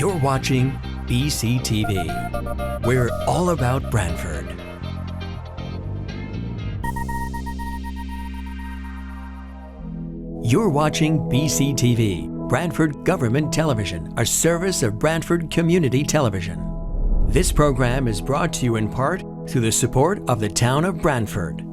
You're watching BCTV. We're all about Branford. You're watching BCTV, Branford Government Television, a service of Branford Community Television. This program is brought to you in part through the support of the town of Branford.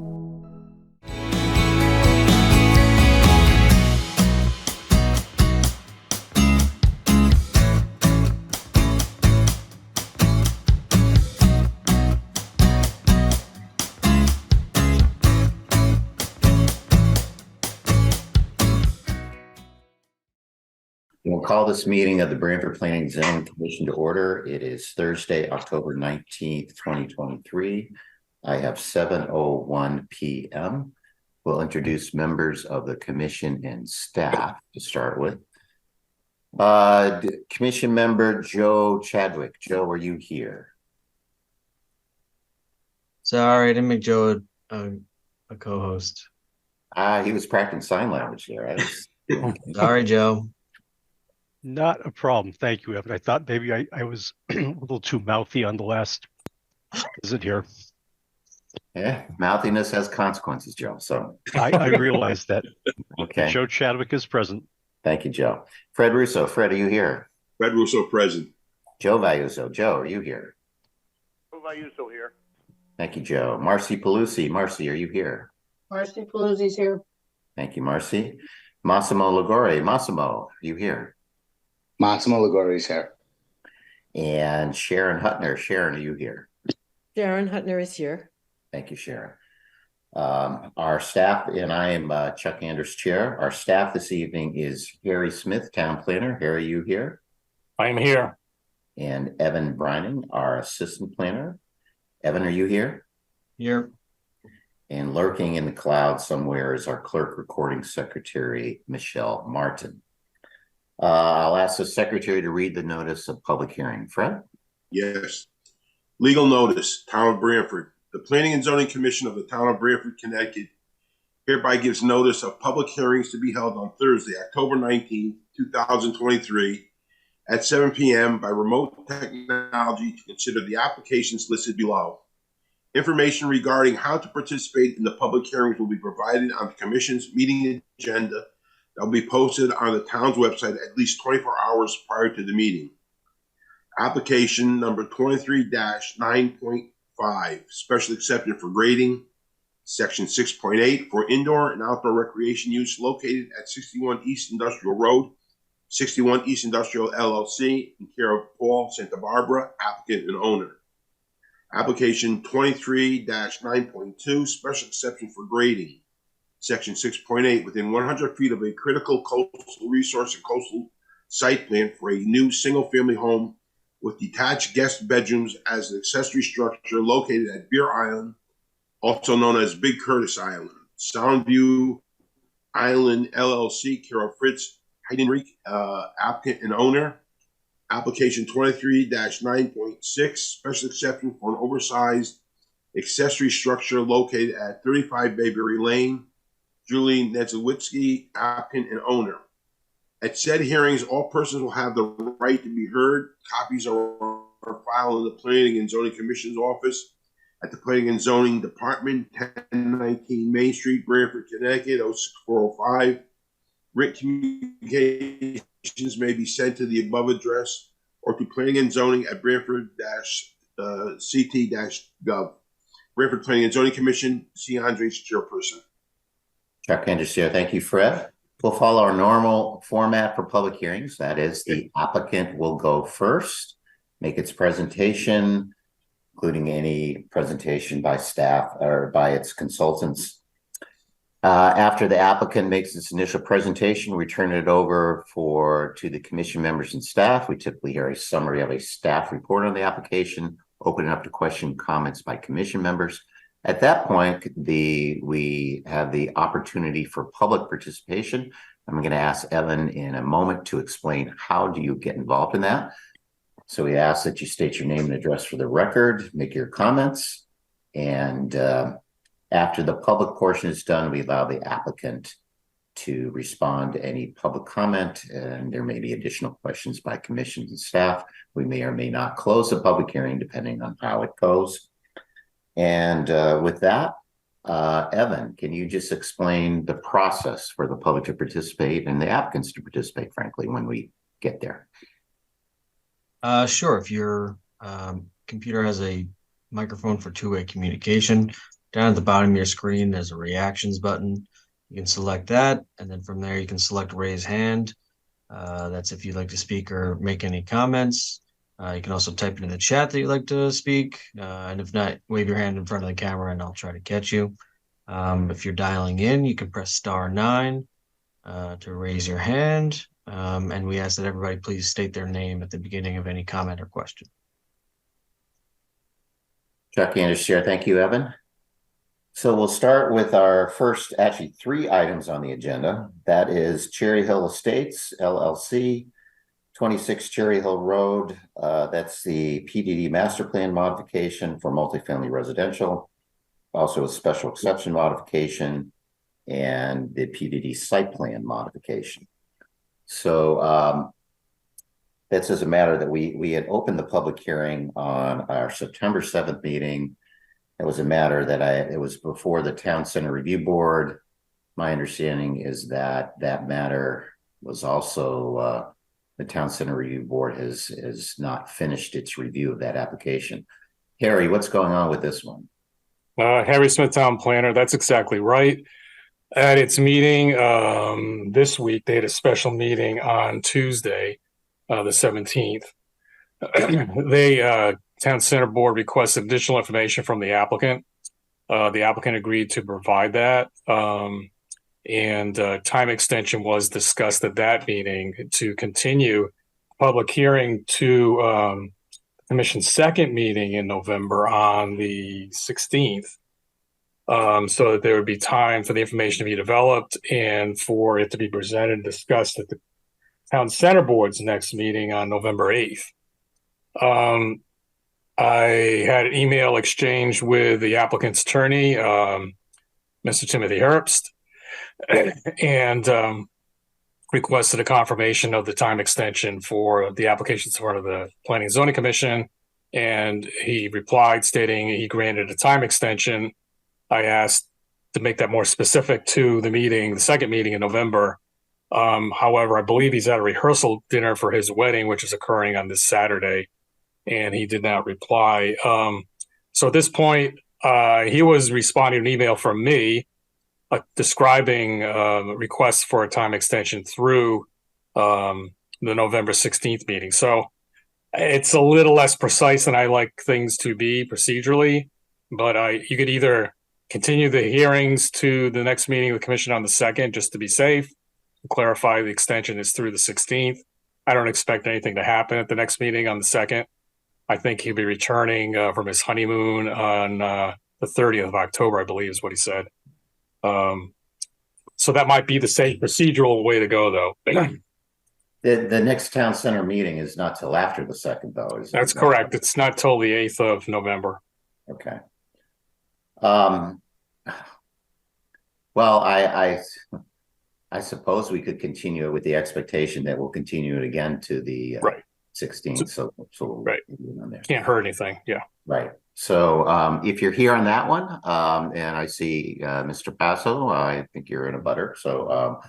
We'll call this meeting of the Branford Planning and Zoning Commission to order. It is Thursday, October 19th, 2023. I have 7:01 p.m. We'll introduce members of the commission and staff to start with. Commission member Joe Chadwick. Joe, are you here? Sorry, I didn't make Joe a co-host. He was practicing sign language there, right? Sorry, Joe. Not a problem. Thank you, Evan. I thought maybe I was a little too mouthy on the last visit here. Yeah, mouthiness has consequences, Joe. So I realized that. Okay. Joe Chadwick is present. Thank you, Joe. Fred Russo. Fred, are you here? Fred Russo present. Joe Vayuso. Joe, are you here? Joe Vayuso here. Thank you, Joe. Marcy Pelusi. Marcy, are you here? Marcy Pelusi's here. Thank you, Marcy. Massimo Ligore. Massimo, are you here? Massimo Ligore is here. And Sharon Hutner. Sharon, are you here? Sharon Hutner is here. Thank you, Sharon. Our staff, and I am Chuck Anders, chair. Our staff this evening is Harry Smith, town planner. Harry, you here? I am here. And Evan Brining, our assistant planner. Evan, are you here? Here. And lurking in the cloud somewhere is our clerk recording secretary, Michelle Martin. I'll ask the secretary to read the notice of public hearing. Fred? Yes. Legal notice, Town of Branford. The Planning and Zoning Commission of the Town of Branford, Connecticut hereby gives notice of public hearings to be held on Thursday, October 19, 2023 at 7 p.m. by remote technology to consider the applications listed below. Information regarding how to participate in the public hearings will be provided on the Commission's meeting agenda that will be posted on the town's website at least 24 hours prior to the meeting. Application number 23-9.5, special exception for grading, section 6.8 for indoor and outdoor recreation use located at 61 East Industrial Road, 61 East Industrial LLC, in care of Paul Santa Barbara, applicant and owner. Application 23-9.2, special exception for grading, section 6.8, within 100 feet of a critical coastal resource and coastal site plan for a new single-family home with detached guest bedrooms as an accessory structure located at Beer Island, also known as Big Curtis Island. Soundview Island LLC, care of Fritz Heidenreich, applicant and owner. Application 23-9.6, special exception for an oversized accessory structure located at 35 Bayberry Lane. Julie Nedziewicz, applicant and owner. At said hearings, all persons will have the right to be heard. Copies are filed in the Planning and Zoning Commission's office at the Planning and Zoning Department, 1019 Main Street, Branford, Connecticut, 06405. Written communications may be sent to the above address or to Planning and Zoning at Branford-ct-gov. Branford Planning and Zoning Commission, C. Andres, chairperson. Chuck Anders here. Thank you, Fred. We'll follow our normal format for public hearings. That is, the applicant will go first, make its presentation, including any presentation by staff or by its consultants. After the applicant makes its initial presentation, we turn it over to the commission members and staff. We typically hear a summary of a staff report on the application, open it up to question comments by commission members. At that point, we have the opportunity for public participation. I'm going to ask Evan in a moment to explain how do you get involved in that. So we ask that you state your name and address for the record, make your comments, and after the public portion is done, we allow the applicant to respond to any public comment, and there may be additional questions by commissions and staff. We may or may not close the public hearing depending on how it goes. And with that, Evan, can you just explain the process for the public to participate and the applicants to participate, frankly, when we get there? Sure. If your computer has a microphone for two-way communication, down at the bottom of your screen, there's a reactions button. You can select that, and then from there, you can select raise hand. That's if you'd like to speak or make any comments. You can also type it in the chat that you'd like to speak. And if not, wave your hand in front of the camera and I'll try to catch you. If you're dialing in, you can press *9 to raise your hand. And we ask that everybody please state their name at the beginning of any comment or question. Chuck Anders, Chair. Thank you, Evan. So we'll start with our first, actually 3 items on the agenda. That is Cherry Hill Estates, LLC, 26 Cherry Hill Road. That's the PDD master plan modification for multifamily residential. Also a special exception modification and the PDD site plan modification. So that's as a matter that we had opened the public hearing on our September 7th meeting. It was a matter that it was before the Town Center Review Board. My understanding is that that matter was also the Town Center Review Board has not finished its review of that application. Harry, what's going on with this one? Harry Smith, Town Planner. That's exactly right. At its meeting this week, they had a special meeting on Tuesday, the 17th. They Town Center Board requested additional information from the applicant. The applicant agreed to provide that, and time extension was discussed at that meeting to continue public hearing to Commission's second meeting in November on the 16th, so that there would be time for the information to be developed and for it to be presented and discussed at the Town Center Board's next meeting on November 8th. I had an email exchange with the applicant's attorney, Mr. Timothy Herbst, and requested a confirmation of the time extension for the applications in front of the Planning and Zoning Commission. And he replied stating he granted a time extension. I asked to make that more specific to the meeting, the second meeting in November. However, I believe he's at a rehearsal dinner for his wedding, which is occurring on this Saturday, and he did not reply. So at this point, he was responding to an email from me describing requests for a time extension through the November 16th meeting. So it's a little less precise than I like things to be procedurally, but you could either continue the hearings to the next meeting of the commission on the 2nd, just to be safe, clarify the extension is through the 16th. I don't expect anything to happen at the next meeting on the 2nd. I think he'll be returning from his honeymoon on the 30th of October, I believe is what he said. So that might be the safe procedural way to go, though. The next Town Center meeting is not till after the 2nd, though. That's correct. It's not till the 8th of November. Okay. Well, I suppose we could continue it with the expectation that we'll continue it again to the right. 16th. So right. Can't hurt anything. Yeah. Right. So if you're here on that one, and I see Mr. Passo, I think you're in a butter. So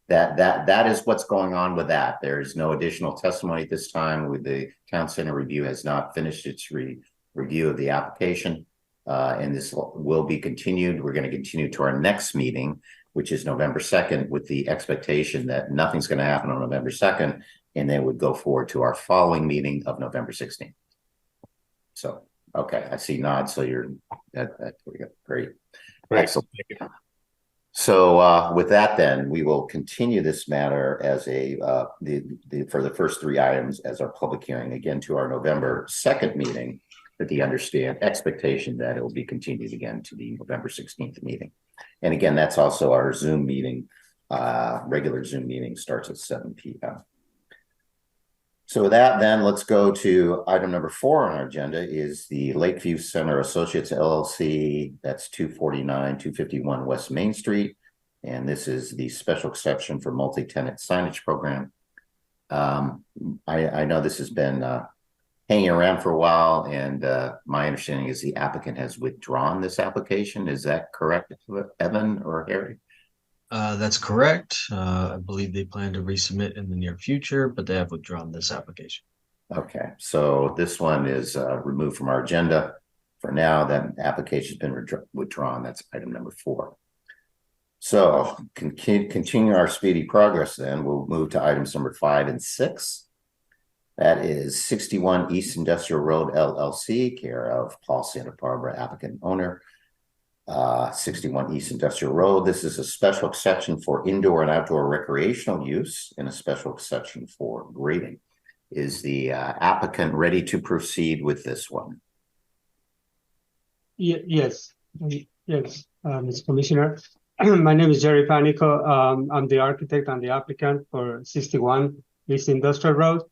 that is what's going on with that. There's no additional testimony at this time. With the Town Center Review has not finished its review of the application, and this will be continued. We're going to continue to our next meeting, which is November 2nd, with the expectation that nothing's going to happen on November 2nd, and then would go forward to our following meeting of November 16th. So, okay, I see nods. So you're great. Excellent. So with that, then we will continue this matter as for the first 3 items as our public hearing again to our November 2nd meeting, with the expectation that it will be continued again to the November 16th meeting. And again, that's also our Zoom meeting. Regular Zoom meeting starts at 7 p.m. So with that, then let's go to item number 4 on our agenda is the Lakeview Center Associates LLC. That's 249-251 West Main Street. And this is the special exception for multi-tenant signage program. I know this has been hanging around for a while, and my understanding is the applicant has withdrawn this application. Is that correct, Evan or Harry? That's correct. I believe they plan to resubmit in the near future, but they have withdrawn this application. Okay, so this one is removed from our agenda for now. That application's been withdrawn. That's item number 4. So continue our speedy progress then. We'll move to items number 5 and 6. That is 61 East Industrial Road, LLC, care of Paul Santa Barbara, applicant owner. 61 East Industrial Road. This is a special exception for indoor and outdoor recreational use and a special exception for grading. Is the applicant ready to proceed with this one? Yes, Mr. Commissioner. My name is Jerry Panico. I'm the architect and the applicant for 61 East Industrial Road.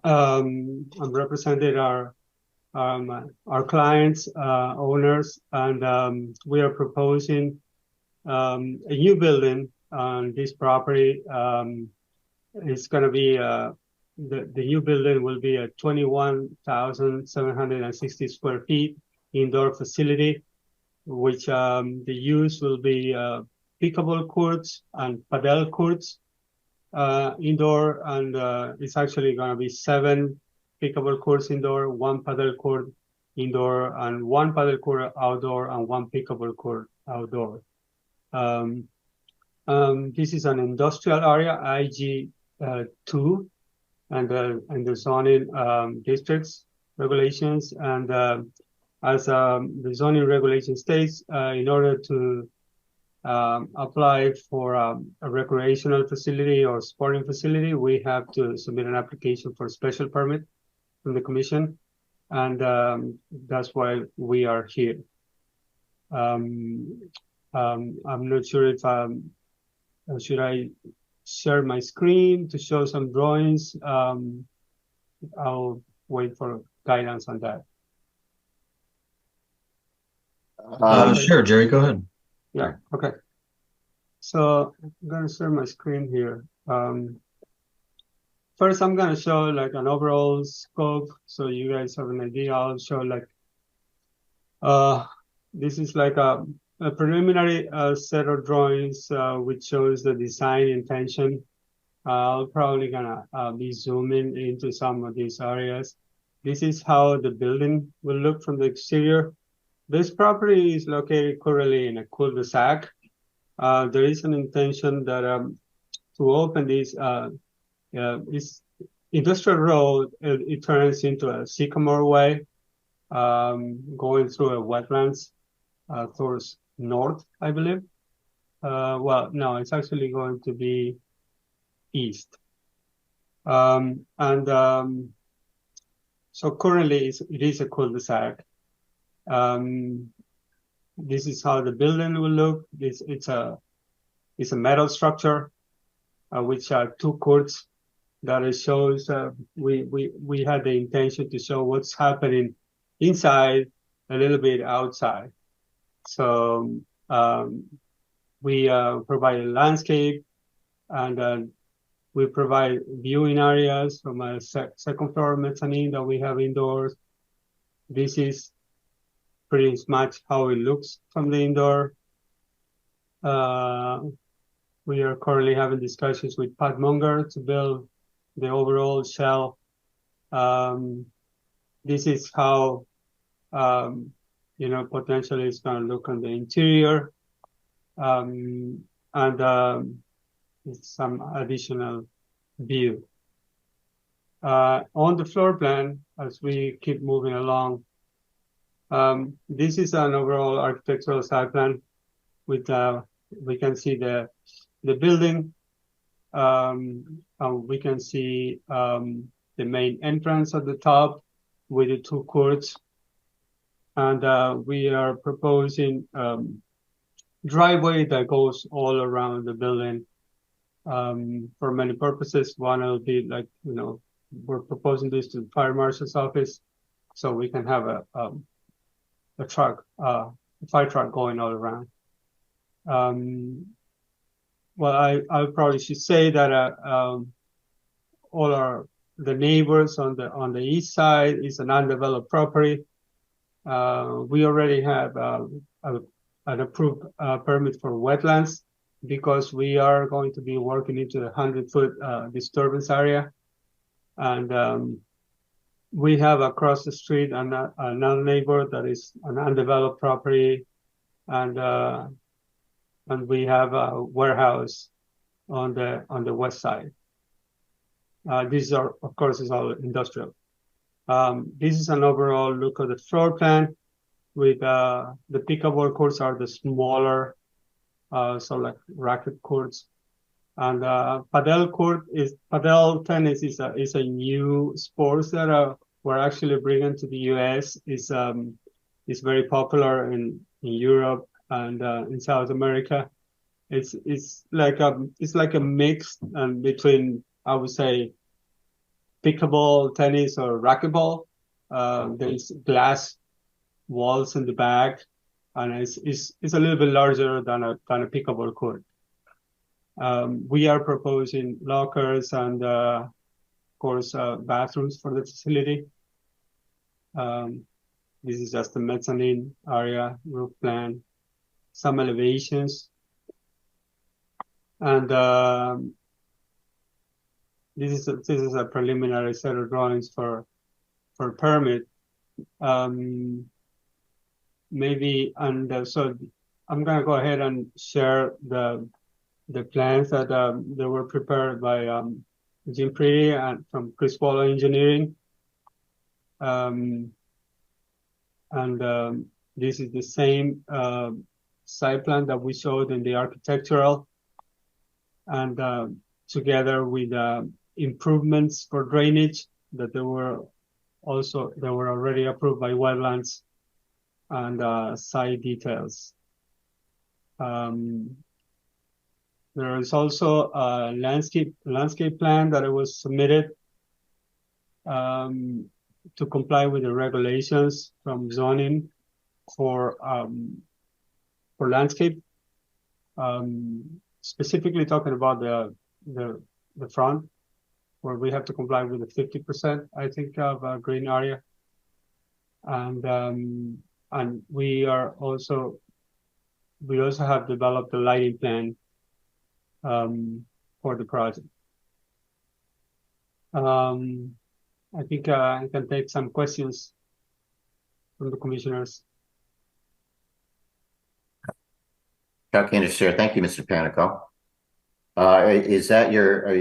I'm representing our clients, owners, and we are proposing a new building on this property. It's going to be the new building will be a 21,760 square feet indoor facility, which the use will be pickleball courts and padel courts indoor, and it's actually going to be 7 pickleball courts indoor, 1 padel court indoor, and 1 padel court outdoor, and 1 pickleball court outdoor. This is an industrial area, IG2, and the zoning districts regulations, and as the zoning regulation states, in order to apply for a recreational facility or sporting facility, we have to submit an application for a special permit from the commission, and that's why we are here. I'm not sure if should I share my screen to show some drawings. I'll wait for guidance on that. Sure, Jerry, go ahead. Yeah, okay. So I'm gonna share my screen here. First, I'm gonna show like an overall scope so you guys have an idea. I'll show like this is like a preliminary set of drawings which shows the design intention. I'll probably gonna be zooming into some of these areas. This is how the building will look from the exterior. This property is located currently in a cul-de-sac. There is an intention that to open this industrial road, it turns into a sycamore way, going through a wetlands towards north, I believe. Well, no, it's actually going to be east. So currently it is a cul-de-sac. This is how the building will look. It's a metal structure, which are 2 courts that it shows. We had the intention to show what's happening inside, a little bit outside. So we provide a landscape, and we provide viewing areas from a second floor mezzanine that we have indoors. This is pretty much how it looks from the indoor. We are currently having discussions with Pat Munger to build the overall shell. This is how potentially it's going to look on the interior, and some additional view. On the floor plan, as we keep moving along, this is an overall architectural site plan with we can see the building. We can see the main entrance at the top with the 2 courts, and we are proposing driveway that goes all around the building for many purposes. One will be like, we're proposing this to the fire marshal's office, so we can have a fire truck going all around. well, I probably should say that all the neighbors on the east side is an undeveloped property. We already have an approved permit for wetlands because we are going to be working into the 100-foot disturbance area. And we have across the street another neighbor that is an undeveloped property, and we have a warehouse on the west side. These are, of course, is all industrial. This is an overall look at the floor plan with the pickleball courts are the smaller, so like racket courts. And padel tennis is a new sport that we're actually bringing to the U.S. It's very popular in Europe and in South America. It's like a mix between, I would say, pickleball tennis or racquetball. There's glass walls in the back, and it's a little bit larger than a pickleball court. We are proposing lockers and, of course, bathrooms for the facility. This is just the mezzanine area, roof plan, some elevations. And this is a preliminary set of drawings for permit. So I'm gonna go ahead and share the plans that they were prepared by Jim Pretty and from Chris Waller Engineering. This is the same site plan that we showed in the architectural, and together with improvements for drainage that were already approved by wetlands, and site details. There is also a landscape plan that was submitted to comply with the regulations from zoning for landscape, specifically talking about the front, where we have to comply with the 50%, I think, of green area, and we also have developed a lighting plan for the project. I think I can take some questions from the commissioners. Chuck Anderson, thank you, Mr. Panico. Is that are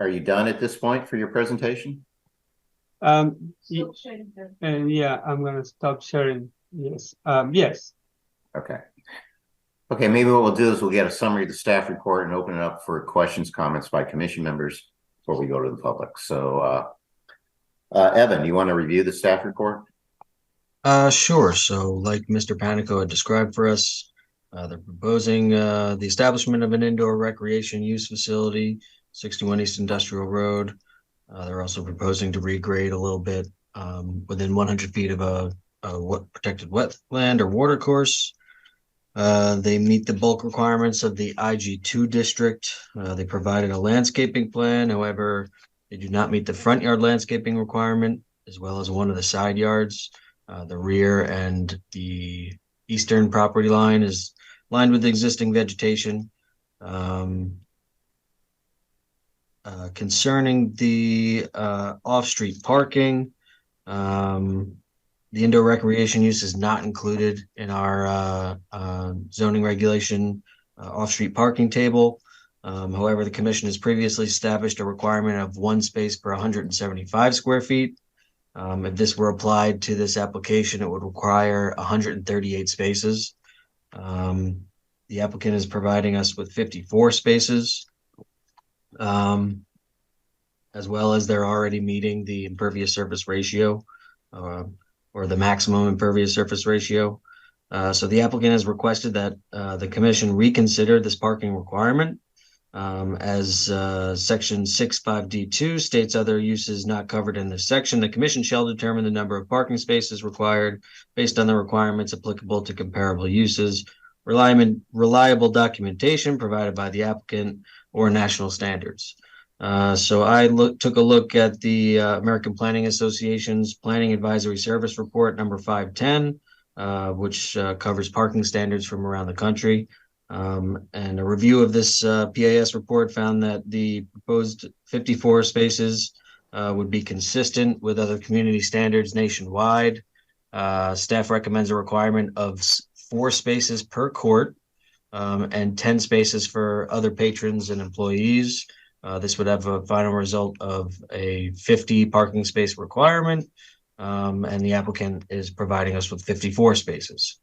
you done at this point for your presentation? Yeah, I'm gonna stop sharing. Yes. Yes. Okay. Okay, maybe what we'll do is we'll get a summary of the staff report and open it up for questions, comments by commission members before we go to the public. So, Evan, you want to review the staff report? Sure. So like Mr. Panico had described for us, they're proposing the establishment of an indoor recreation use facility, 61 East Industrial Road. They're also proposing to regrade a little bit within 100 feet of a protected wetland or water course. They meet the bulk requirements of the IG2 district. They provided a landscaping plan. However, they do not meet the front yard landscaping requirement, as well as one of the side yards. The rear and the eastern property line is lined with existing vegetation. Concerning the off-street parking, the indoor recreation use is not included in our zoning regulation off-street parking table. However, the commission has previously established a requirement of 1 space per 175 square feet. If this were applied to this application, it would require 138 spaces. The applicant is providing us with 54 spaces, as well as they're already meeting the impervious surface ratio, or the maximum impervious surface ratio. So the applicant has requested that the commission reconsider this parking requirement. As section 65D2 states, other uses not covered in this section, the commission shall determine the number of parking spaces required based on the requirements applicable to comparable uses, reliable documentation provided by the applicant or national standards. So I took a look at the American Planning Association's Planning Advisory Service Report number 510, which covers parking standards from around the country. And a review of this PAS report found that the proposed 54 spaces would be consistent with other community standards nationwide. Staff recommends a requirement of 4 spaces per court and 10 spaces for other patrons and employees. This would have a final result of a 50 parking space requirement, and the applicant is providing us with 54 spaces.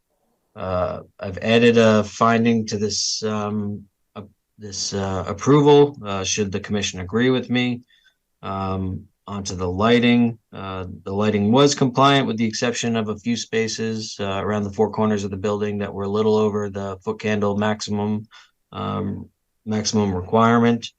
I've added a finding to this approval, should the commission agree with me. Onto the lighting. The lighting was compliant with the exception of a few spaces around the 4 corners of the building that were a little over the foot candle maximum requirement.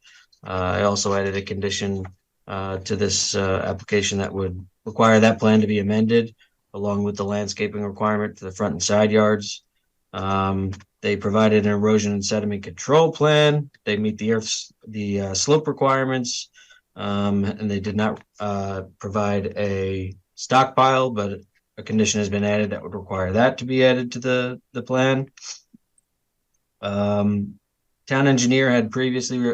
I also added a condition to this application that would require that plan to be amended along with the landscaping requirement for the front and side yards. They provided an erosion and sediment control plan. They meet the slope requirements, and they did not provide a stockpile, but a condition has been added that would require that to be added to the plan. Town engineer had previously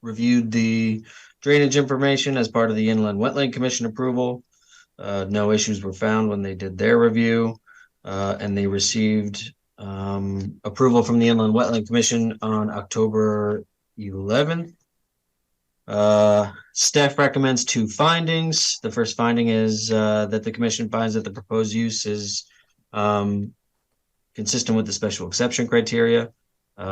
reviewed the drainage information as part of the Inland Wetland Commission approval. No issues were found when they did their review, and they received approval from the Inland Wetland Commission on October 11th. Staff recommends 2 findings. The first finding is that the commission finds that the proposed use is consistent with the special exception criteria.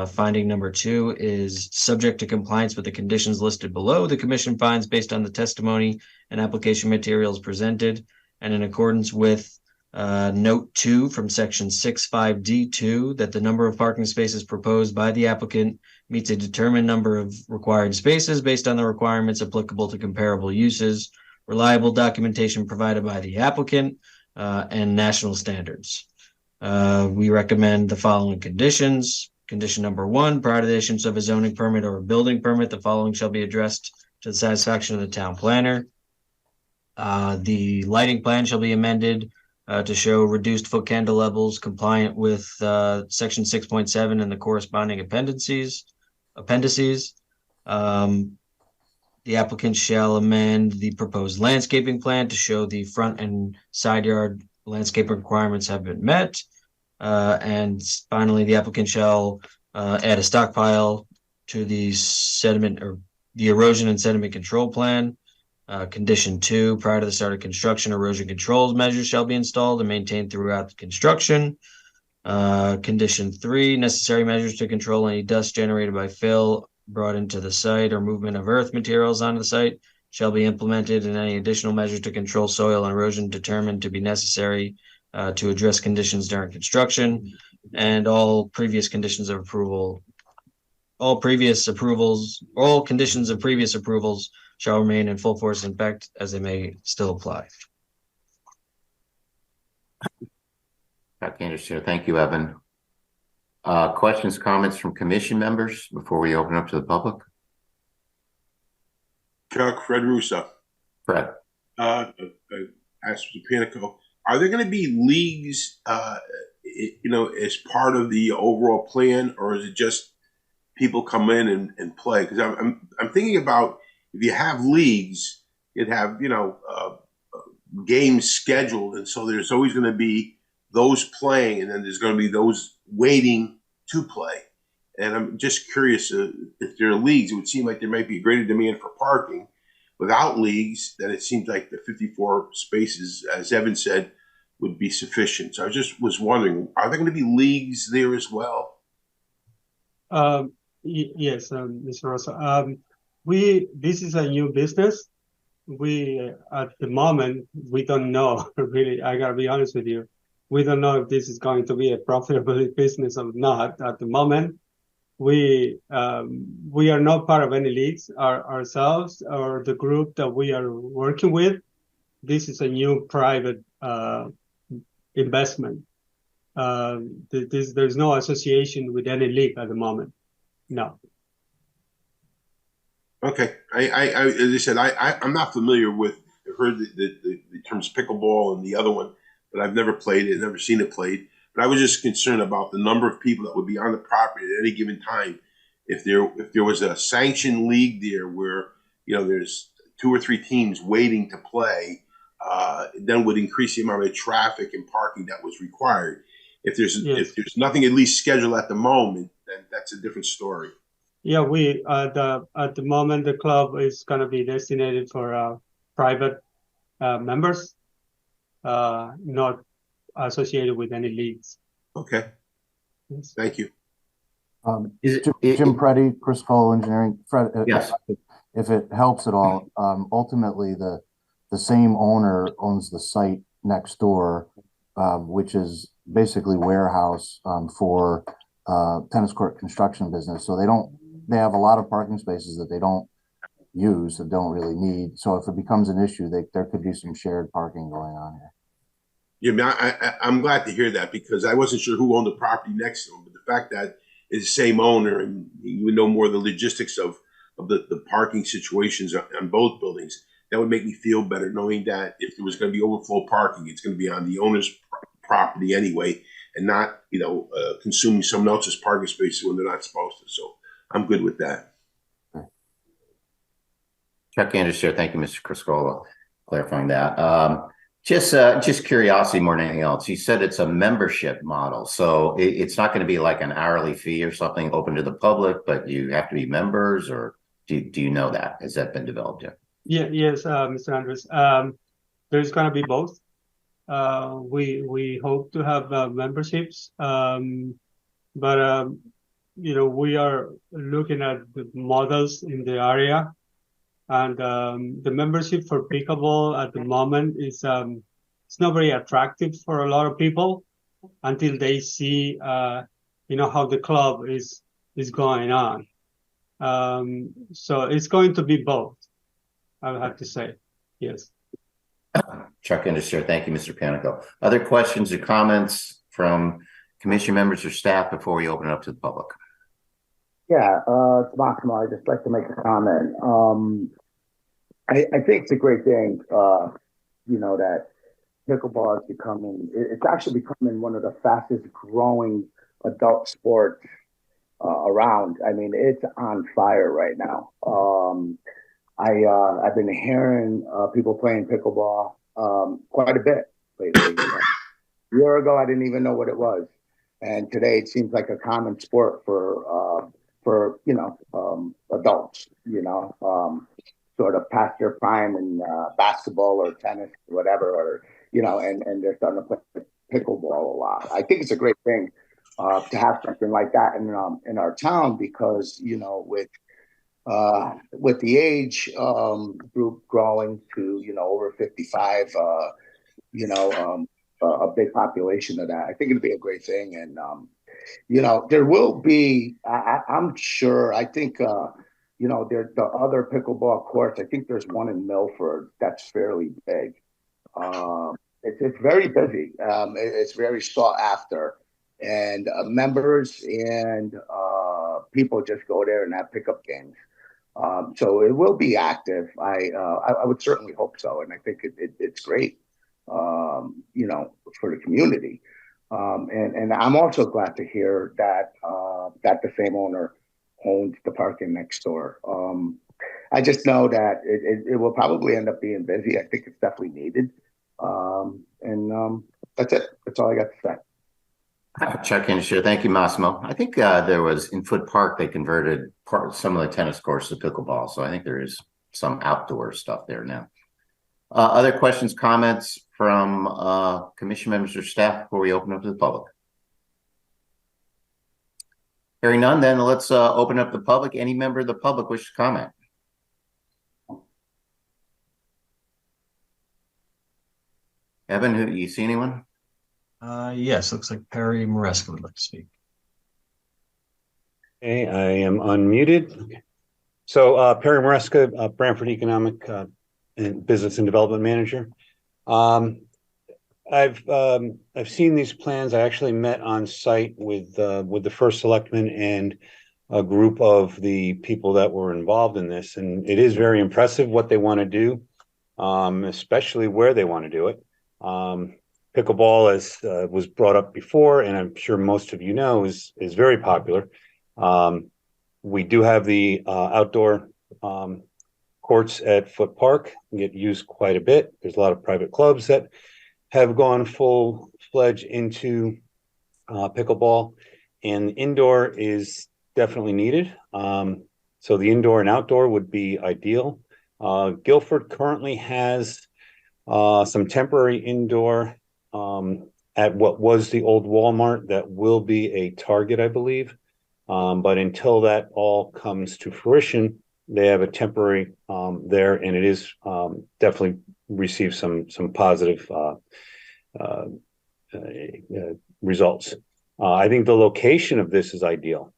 Finding number 2 is subject to compliance with the conditions listed below. The commission finds, based on the testimony and application materials presented, and in accordance with note 2 from section 65D2, that the number of parking spaces proposed by the applicant meets a determined number of required spaces based on the requirements applicable to comparable uses, reliable documentation provided by the applicant, and national standards. We recommend the following conditions. Condition number 1, prior to the issuance of a zoning permit or a building permit, the following shall be addressed to the satisfaction of the town planner. The lighting plan shall be amended to show reduced foot candle levels compliant with section 6.7 and the corresponding appendices. The applicant shall amend the proposed landscaping plan to show the front and side yard landscape requirements have been met. And finally, the applicant shall add a stockpile to the sediment or the erosion and sediment control plan. Condition 2, prior to the start of construction, erosion controls measures shall be installed and maintained throughout the construction. Condition 3, necessary measures to control any dust generated by fill brought into the site or movement of earth materials onto the site shall be implemented, and any additional measures to control soil and erosion determined to be necessary to address conditions during construction, and all conditions of previous approvals shall remain in full force and effect as they may still apply. Thank you, Evan. Questions, comments from commission members before we open up to the public? Chuck, Fred Russo. Fred. Ask Mr. Panico, are there going to be leagues, as part of the overall plan, or is it just people come in and play? Because I'm thinking about, if you have leagues, you'd have games scheduled, and so there's always going to be those playing, and then there's going to be those waiting to play. And I'm just curious, if there are leagues, it would seem like there might be a greater demand for parking. Without leagues, then it seems like the 54 spaces, as Evan said, would be sufficient. So I just was wondering, are there going to be leagues there as well? Yes, Mr. Rosa. This is a new business. We, at the moment, we don't know, really, I gotta be honest with you. We don't know if this is going to be a profitable business or not. At the moment, we are not part of any leagues ourselves or the group that we are working with. This is a new private investment. there's no association with any league at the moment. No. Okay. As I said, I'm not familiar with. I've heard the terms pickleball and the other one, but I've never played it, never seen it played. But I was just concerned about the number of people that would be on the property at any given time. If there was a sanctioned league there where, you know, there's 2 or 3 teams waiting to play, then would increase the amount of traffic and parking that was required. If there's nothing at least scheduled at the moment, then that's a different story. Yeah, we at the moment the club is going to be designated for private members, not associated with any leagues. Okay. Yes. Thank you. Jim Preddy, Chris Cole Engineering. Fred, Yes. if it helps at all, ultimately the same owner owns the site next door, which is basically warehouse for tennis court construction business. So they have a lot of parking spaces that they don't use and don't really need. So if it becomes an issue, there could be some shared parking going on here. Yeah, I'm glad to hear that because I wasn't sure who owned the property next to him, but the fact that it's the same owner and you would know more of the logistics of the parking situations on both buildings, that would make me feel better knowing that if there was going to be overflow parking, it's going to be on the owner's property anyway and not, consuming someone else's parking space when they're not supposed to. So I'm good with that. Chuck Anders here. Thank you, Mr. Criscola, clarifying that. Just curiosity more than anything else. You said it's a membership model, so it's not going to be like an hourly fee or something open to the public, but you have to be members, or do you know that? Has that been developed yet? Yes, Mr. Andres. There's going to be both. We hope to have memberships, but we are looking at the models in the area. And the membership for pickleball at the moment is it's not very attractive for a lot of people until they see how the club is going on. So it's going to be both, I would have to say. Yes. Chuck Anders here. Thank you, Mr. Panico. Other questions or comments from commission members or staff before we open it up to the public? Yeah, it's Massimo. I'd just like to make a comment. I think it's a great thing, that pickleball is it's actually becoming one of the fastest growing adult sports around. I mean, it's on fire right now. I've been hearing people playing pickleball quite a bit lately. A year ago, I didn't even know what it was. And today it seems like a common sport for adults, sort of past their prime in basketball or tennis or whatever, or, and they're starting to play pickleball a lot. I think it's a great thing to have something like that in our town because, with the age group growing to, over 55, a big population of that, I think it'd be a great thing. And, there will be, I'm sure, I think, there's the other pickleball courts. I think there's one in Milford that's fairly big. It's very busy. It's very sought after. And members and people just go there and have pickup games. So it will be active. I would certainly hope so. And I think it's great, for the community. And I'm also glad to hear that the same owner owns the parking next door. I just know that it will probably end up being busy. I think it's definitely needed. And that's it. That's all I got to say. Chuck Anders here. Thank you, Massimo. I think there was in Foot Park, they converted some of the tennis courts to pickleball. So I think there is some outdoor stuff there now. Other questions, comments from commission members or staff before we open up to the public? Hearing none, then let's open up the public. Any member of the public wish to comment? Evan, who you see anyone? Yes, looks like Perry Maresca would like to speak. Okay, I am unmuted. Okay. So Perry Maresca, Branford Economic and Business and Development Manager. I've seen these plans. I actually met on site with the first selectman and a group of the people that were involved in this, and it is very impressive what they want to do, especially where they want to do it. Pickleball, as was brought up before, and I'm sure most of you know, is very popular. We do have the outdoor courts at Foot Park, get used quite a bit. There's a lot of private clubs that have gone full-fledged into pickleball, and indoor is definitely needed. So the indoor and outdoor would be ideal. Guilford currently has some temporary indoor at what was the old Walmart that will be a Target, I believe. But until that all comes to fruition, they have a temporary there, and it is definitely received some positive results. I think the location of this is ideal.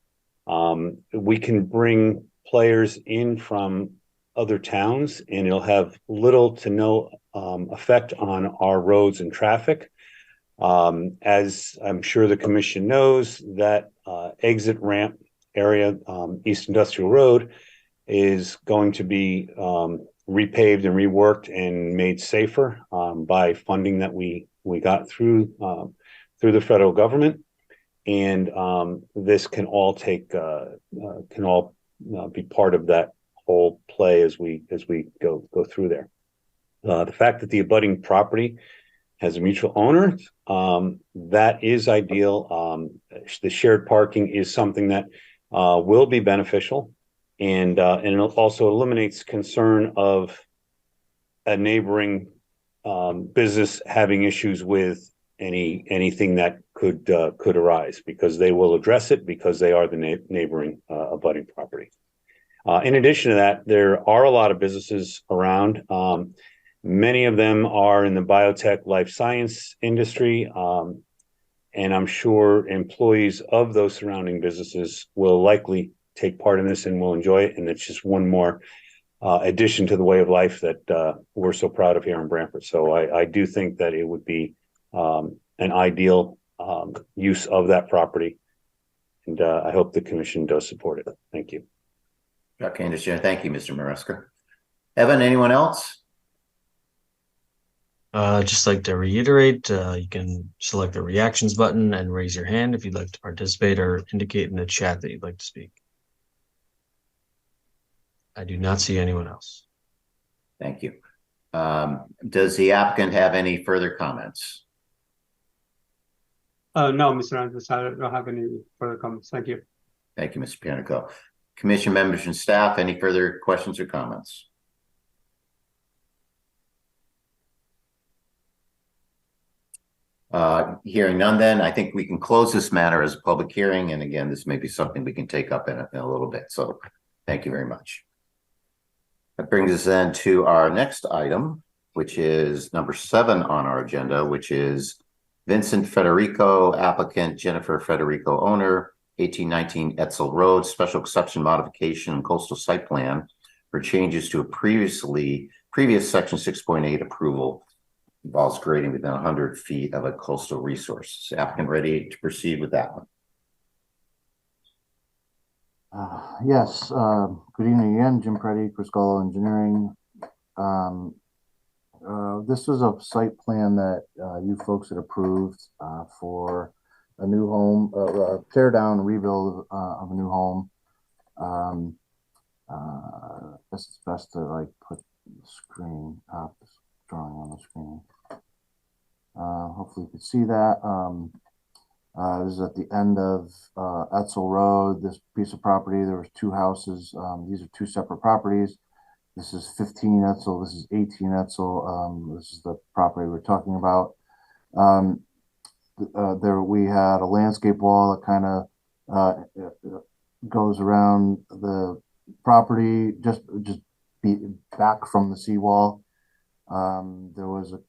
We can bring players in from other towns, and it'll have little to no effect on our roads and traffic. As I'm sure the commission knows, that exit ramp area, East Industrial Road, is going to be repaved and reworked and made safer by funding that we got through the federal government. And this can all be part of that whole play as we go through there. The fact that the abutting property has a mutual owner, that is ideal. The shared parking is something that will be beneficial, and it also eliminates concern of a neighboring business having issues with anything that could arise, because they will address it because they are the neighboring abutting property. In addition to that, there are a lot of businesses around. Many of them are in the biotech life science industry, and I'm sure employees of those surrounding businesses will likely take part in this and will enjoy it. And it's just one more addition to the way of life that we're so proud of here in Branford. So I do think that it would be an ideal use of that property, and I hope the commission does support it. Thank you. Okay, understand. Thank you, Mr. Maresca. Evan, anyone else? Just like to reiterate, you can select the reactions button and raise your hand if you'd like to participate, or indicate in the chat that you'd like to speak. I do not see anyone else. Thank you. Does the applicant have any further comments? No, Mr. Andrews, I don't have any further comments. Thank you. Thank you, Mr. Pianico. Commission members and staff, any further questions or comments? Hearing none, then I think we can close this matter as a public hearing. And again, this may be something we can take up in a little bit. So thank you very much. That brings us then to our next item, which is number 7 on our agenda, which is Vincent Federico, applicant, Jennifer Federico, owner, 1819 Etzel Road, special exception modification and coastal site plan for changes to a previous section 6.8 approval. Involves grading within 100 feet of a coastal resource. Is applicant ready to proceed with that one? Yes. Good evening again. Jim Preddy, Criscolo Engineering. This was a site plan that you folks had approved for a new home, tear down and rebuild of a new home. I guess it's best to like put the screen up, this drawing on the screen. Hopefully you can see that. This is at the end of Etzel Road. This piece of property, there was 2 houses. These are 2 separate properties. This is 15 Etzel. This is 18 Etzel. This is the property we're talking about. There we had a landscape wall that kind of goes around the property, just back from the seawall. There was a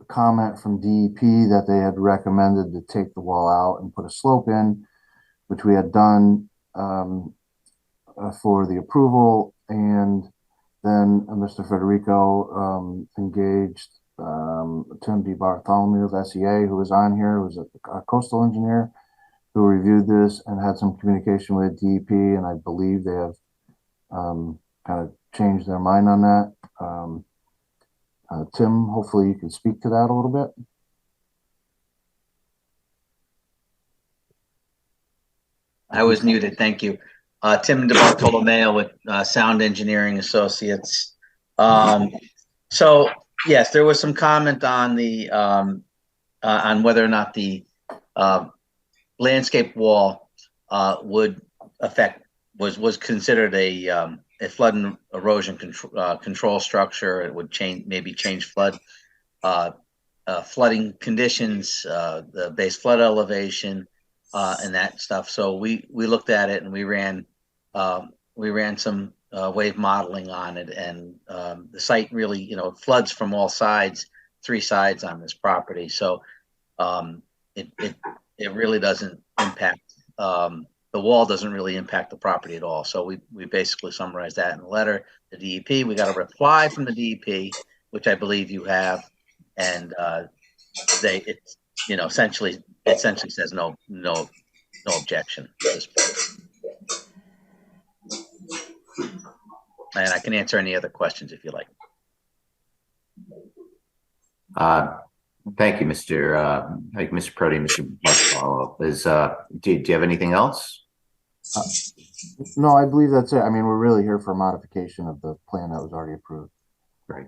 comment from DEP that they had recommended to take the wall out and put a slope in, which we had done for the approval. And then Mr. Federico engaged Tim D. Bartholomew of SEA, who was on here, who was a coastal engineer, who reviewed this and had some communication with DEP, and I believe they have kind of changed their mind on that. Tim, hopefully you can speak to that a little bit. I was muted. Thank you. Tim DeBartolomeo with Sound Engineering Associates. So yes, there was some comment on the on whether or not the landscape wall would affect was considered a flood and erosion control structure. It would change flood flooding conditions, the base flood elevation, and that stuff. So we looked at it and we ran some wave modeling on it, and the site really floods from all sides, 3 sides on this property. So it really doesn't impact the wall doesn't really impact the property at all. So we basically summarized that in the letter to DEP. We got a reply from the DEP, which I believe you have, and essentially says no objection at this point. And I can answer any other questions if you like. Thank you, Mr. Prodi, Mr. Bartholomew. Do you have anything else? No, I believe that's it. I mean, we're really here for a modification of the plan that was already approved. Great.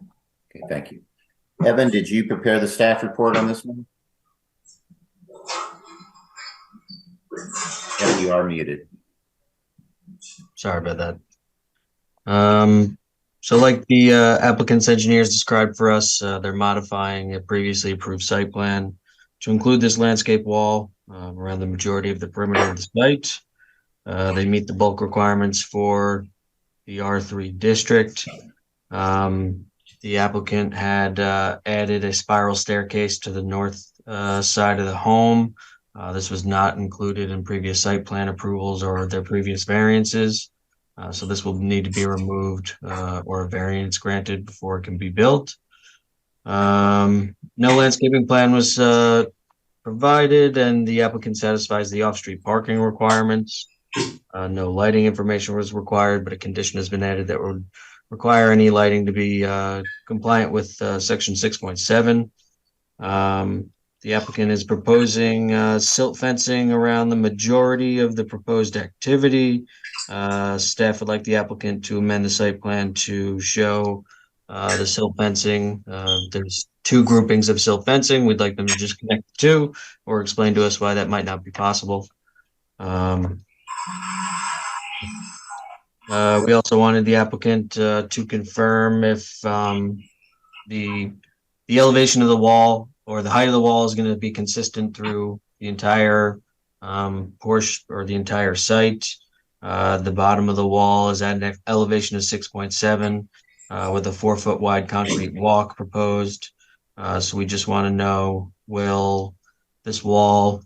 Okay, thank you. Evan, did you prepare the staff report on this one? Evan, you are muted. Sorry about that. So like the applicant's engineers described for us, they're modifying a previously approved site plan to include this landscape wall around the majority of the perimeter of the site. They meet the bulk requirements for the R3 district. The applicant had added a spiral staircase to the north side of the home. This was not included in previous site plan approvals or their previous variances. So this will need to be removed or a variance granted before it can be built. No landscaping plan was provided, and the applicant satisfies the off-street parking requirements. No lighting information was required, but a condition has been added that would require any lighting to be compliant with section 6.7. The applicant is proposing silt fencing around the majority of the proposed activity. Staff would like the applicant to amend the site plan to show the silt fencing. There's 2 groupings of silt fencing. We'd like them to just connect the 2 or explain to us why that might not be possible. We also wanted the applicant to confirm if the elevation of the wall or the height of the wall is going to be consistent through the entire portion or the entire site. The bottom of the wall is at an elevation of 6.7 with a 4-foot wide concrete walk proposed. So we just want to know, will this wall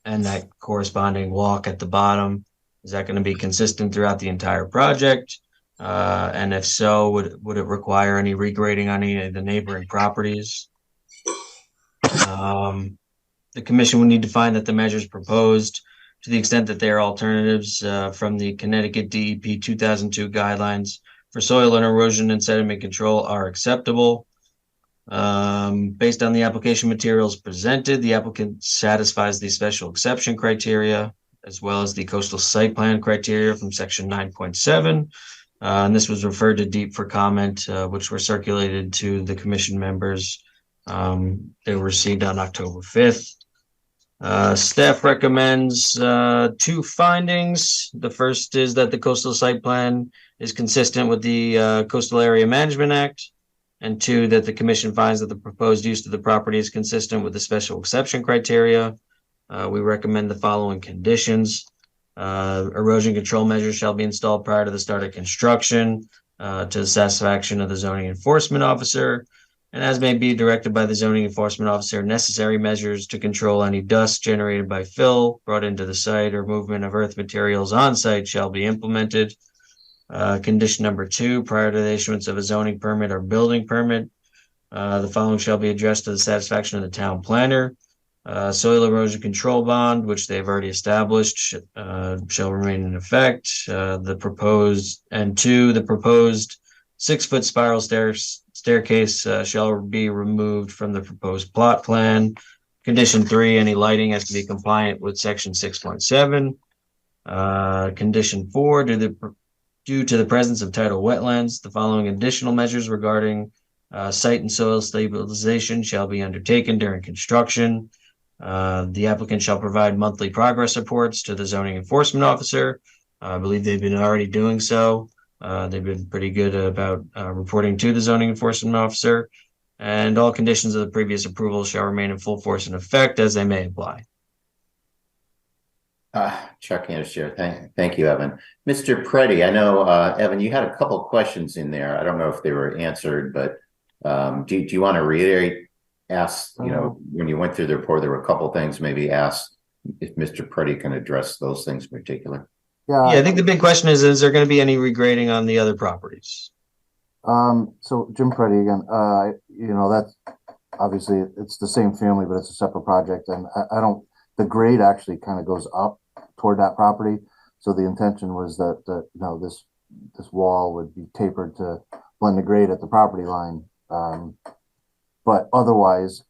and that corresponding walk at the bottom, is that going to be consistent throughout the entire project? And if so, would it require any regrading on any of the neighboring properties? The commission would need to find that the measures proposed, to the extent that they are alternatives from the Connecticut DEP 2002 guidelines for soil and erosion and sediment control, are acceptable. Based on the application materials presented, the applicant satisfies the special exception criteria as well as the coastal site plan criteria from section 9.7. And this was referred to DEEP for comment, which were circulated to the commission members. They were received on October 5th. Staff recommends 2 findings. The first is that the coastal site plan is consistent with the Coastal Area Management Act, and 2, that the commission finds that the proposed use of the property is consistent with the special exception criteria. We recommend the following conditions. Erosion control measures shall be installed prior to the start of construction to the satisfaction of the zoning enforcement officer, and as may be directed by the zoning enforcement officer, necessary measures to control any dust generated by fill brought into the site or movement of earth materials on site shall be implemented. Condition number 2, prior to the issuance of a zoning permit or building permit, The following shall be addressed to the satisfaction of the town planner. Soil erosion control bond, which they've already established, shall remain in effect. The proposed 6-foot spiral staircase shall be removed from the proposed plot plan. Condition 3, any lighting has to be compliant with section 6.7. Condition 4, due to the presence of tidal wetlands, the following additional measures regarding site and soil stabilization shall be undertaken during construction. The applicant shall provide monthly progress reports to the zoning enforcement officer. I believe they've been already doing so. They've been pretty good about reporting to the zoning enforcement officer. And all conditions of the previous approval shall remain in full force and effect as they may apply. Chuck Anderson, thank you, Evan. Mr. Preddy, I know, Evan, you had a couple of questions in there. I don't know if they were answered, but do you want to reiterate? Ask, when you went through the report, there were a couple of things maybe asked if Mr. Preddy can address those things in particular. Yeah, I think the big question is there going to be any regrading on the other properties? So Jim Preddy again, that's obviously it's the same family, but it's a separate project. And the grade actually kind of goes up toward that property. So the intention was that, this wall would be tapered to blend the grade at the property line. But otherwise,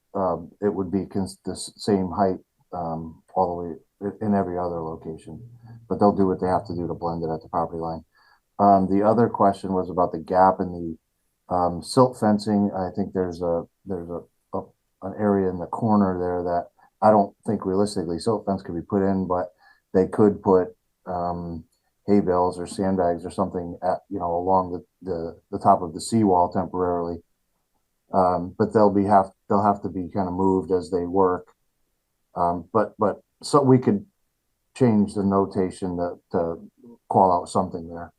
it would be the same height all the way in every other location. But they'll do what they have to do to blend it at the property line. The other question was about the gap in the silt fencing. I think there's an area in the corner there that I don't think realistically silt fence could be put in, but they could put hay bales or sandbags or something at along the top of the seawall temporarily. But they'll have to be kind of moved as they work. But so we could change the notation to call out something there.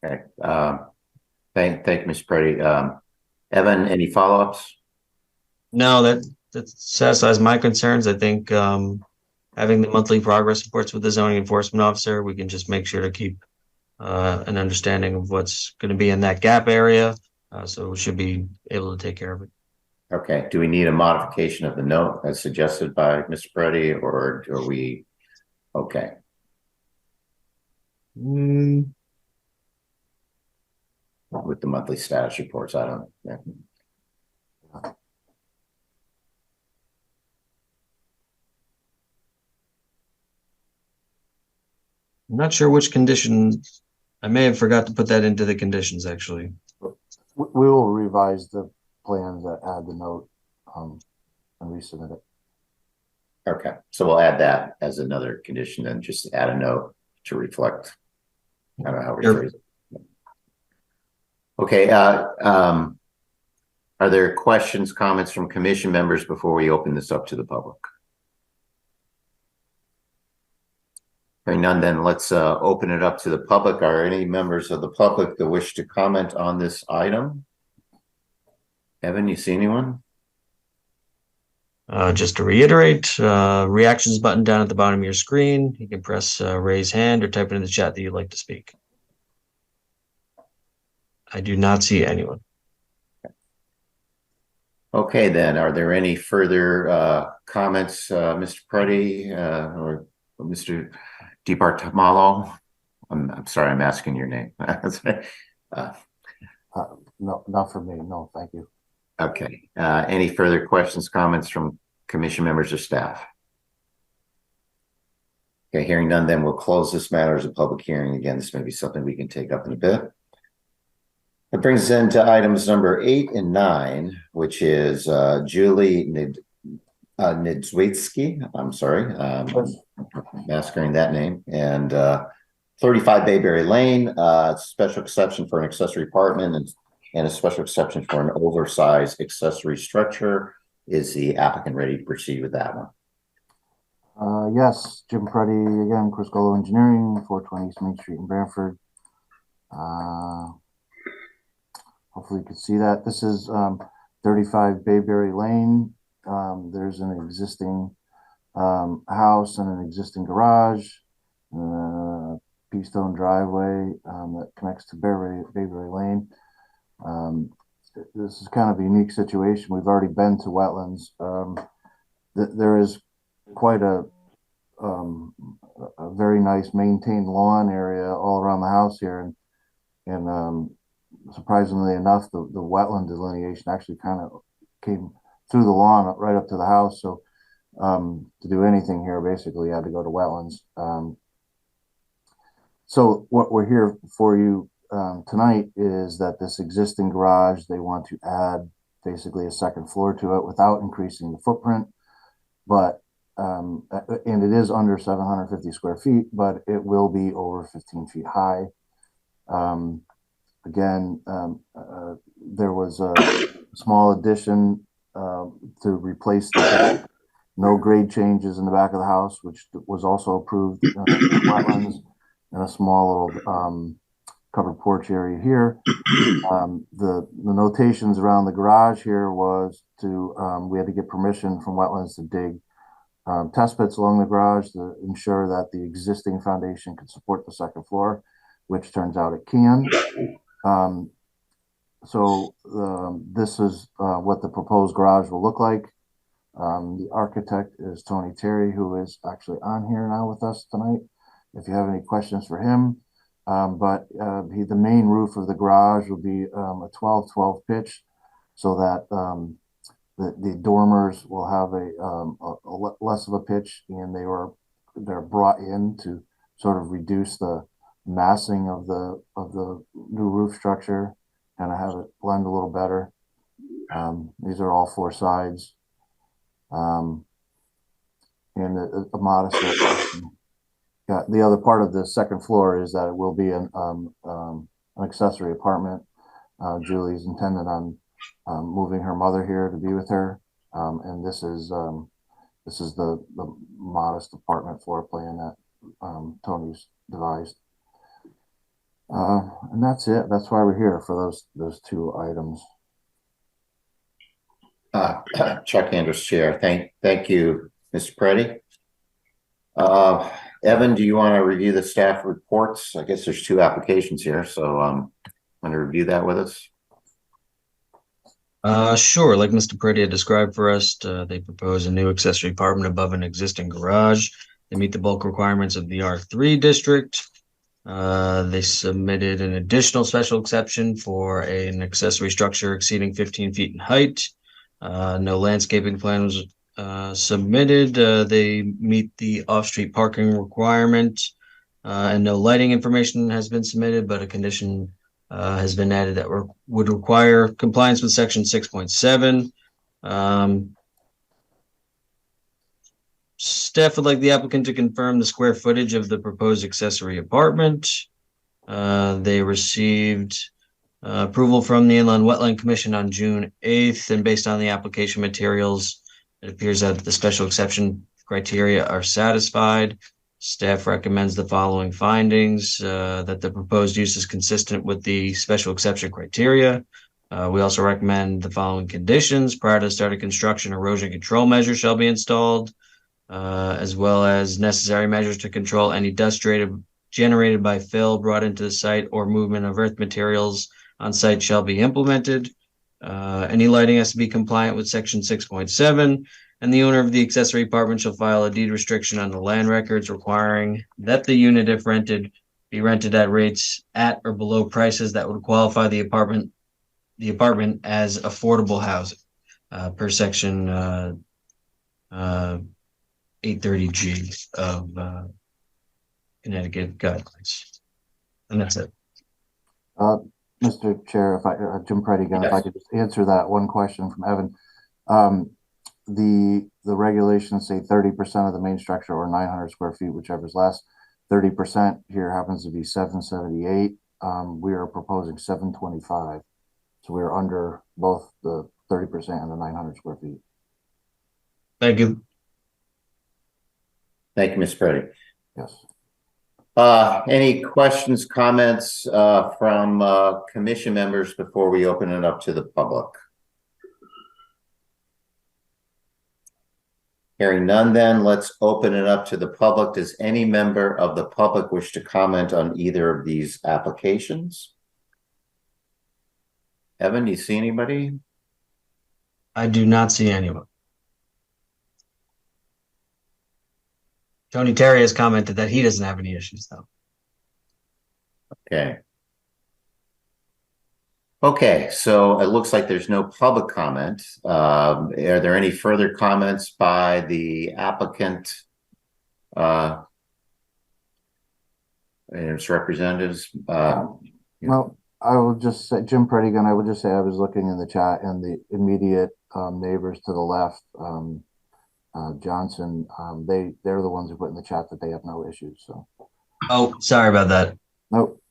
Okay. Thank you, Mr. Preddy. Evan, any follow-ups? No, that satisfies my concerns. I think having the monthly progress reports with the zoning enforcement officer, we can just make sure to keep an understanding of what's going to be in that gap area. So we should be able to take care of it. Okay. Do we need a modification of the note as suggested by Mr. Preddy, or are we okay? With the monthly status reports, I don't know. Yeah. I'm not sure which conditions. I may have forgot to put that into the conditions, actually. We will revise the plans that add the note and resubmit it. Okay, so we'll add that as another condition and just add a note to reflect. I don't know how we phrase it. Okay, are there questions, comments from commission members before we open this up to the public? Hearing none, then let's open it up to the public. Are any members of the public that wish to comment on this item? Evan, you see anyone? Just to reiterate, reactions button down at the bottom of your screen. You can press raise hand or type it in the chat that you'd like to speak. I do not see anyone. Okay, then, are there any further comments, Mr. Preddy or Mr. DiBartolomeo? I'm sorry, I'm asking your name. No, not for me. No, thank you. Okay. Any further questions, comments from commission members or staff? Okay, hearing none, then we'll close this matter as a public hearing. Again, this may be something we can take up in a bit. That brings us into items number 8 and 9, which is Julie Niedzwiecki. I'm sorry, massacring that name. And 35 Bayberry Lane, special exception for an accessory apartment and a special exception for an oversized accessory structure. Is the applicant ready to proceed with that one? Yes, Jim Preddy again, Chris Golo Engineering, 420 East Main Street in Branford. Hopefully you can see that. This is 35 Bayberry Lane. There's an existing house and an existing garage, Peastone driveway that connects to Bayberry Lane. This is kind of a unique situation. We've already been to wetlands. There is quite a very nice maintained lawn area all around the house here, and surprisingly enough, the wetland delineation actually kind of came through the lawn right up to the house. So to do anything here, basically, you had to go to wetlands. So what we're here for you tonight is that this existing garage, they want to add basically a second floor to it without increasing the footprint, but and it is under 750 square feet, but it will be over 15 feet high. Again, there was a small addition to replace the no grade changes in the back of the house, which was also approved wetlands, and a small little covered porch area here. The notations around the garage here was to we had to get permission from wetlands to dig test pits along the garage to ensure that the existing foundation could support the second floor, which turns out it can. So this is what the proposed garage will look like. The architect is Tony Terry, who is actually on here now with us tonight, if you have any questions for him. But the main roof of the garage will be a 12-12 pitch, so that the dormers will have a less of a pitch, and they're brought in to sort of reduce the massing of the new roof structure, and have it blend a little better. These are all four sides, and a modest. Yeah, the other part of the second floor is that it will be an accessory apartment. Julie's intended on moving her mother here to be with her, and this is the modest apartment floor plan that Tony's devised. And that's it. That's why we're here, for those two items. Chuck Andrews, Chair. Thank you, Mr. Preddy. Evan, do you want to review the staff reports? I guess there's two applications here, so want to review that with us? Sure. Like Mr. Preddy had described for us, they propose a new accessory apartment above an existing garage. They meet the bulk requirements of the R3 district. They submitted an additional special exception for an accessory structure exceeding 15 feet in height. No landscaping plan was submitted. They meet the off-street parking requirement, and no lighting information has been submitted, but a condition has been added that would require compliance with section 6.7. Staff would like the applicant to confirm the square footage of the proposed accessory apartment. They received approval from the Inland Wetland Commission on June 8th, and based on the application materials, it appears that the special exception criteria are satisfied. Staff recommends the following findings: that the proposed use is consistent with the special exception criteria. We also recommend the following conditions: prior to start of construction, erosion control measures shall be installed, as well as necessary measures to control any dust generated by fill brought into the site or movement of earth materials on site shall be implemented. Any lighting has to be compliant with section 6.7, and the owner of the accessory apartment shall file a deed restriction on the land records requiring that the unit, if rented, be rented at rates at or below prices that would qualify the apartment as affordable housing, per section 830G of Connecticut guidelines. And that's it. Mr. Chair, if I Jim Preddy again, yes. If I could just answer that one question from Evan. The regulations say 30% of the main structure, or 900 square feet, whichever is less. 30% here happens to be 778. We are proposing 725, so we are under both the 30% and the 900 square feet. Thank you. Thank you, Ms. Preddy. Yes. Any questions, comments from commission members before we open it up to the public? Hearing none, then let's open it up to the public. Does any member of the public wish to comment on either of these applications? Evan, do you see anybody? I do not see anyone. Tony Terry has commented that he doesn't have any issues, though. Okay. Okay, so it looks like there's no public comment. Are there any further comments by the applicant and its representatives? Well, I will just say, Jim Predigan, I would just say I was looking in the chat, and the immediate neighbors to the left, Johnson, they're the ones who put in the chat that they have no issues. So, oh, sorry about that. nope,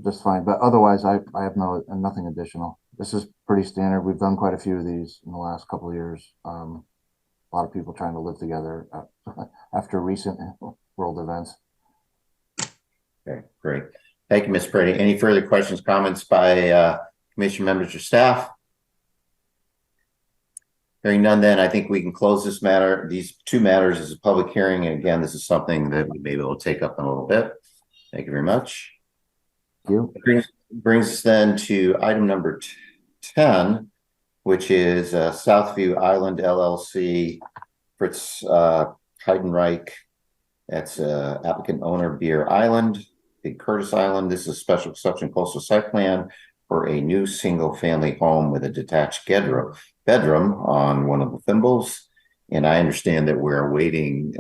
just fine. But otherwise, I have nothing additional. This is pretty standard. We've done quite a few of these in the last couple of years. A lot of people trying to live together after recent world events. Okay, great. Thank you, Ms. Brady. Any further questions, comments by commission members or staff? Hearing none, then I think we can close this matter, these two matters, as a public hearing. And again, this is something that we maybe will take up in a little bit. Thank you very much. Thank you. Brings us then to item number 10, which is Southview Island LLC, Fritz Heidenreich. That's applicant owner Beer Island, Big Curtis Island. This is a special exception coastal site plan for a new single family home with a detached bedroom on one of the thimbles. And I understand that we're awaiting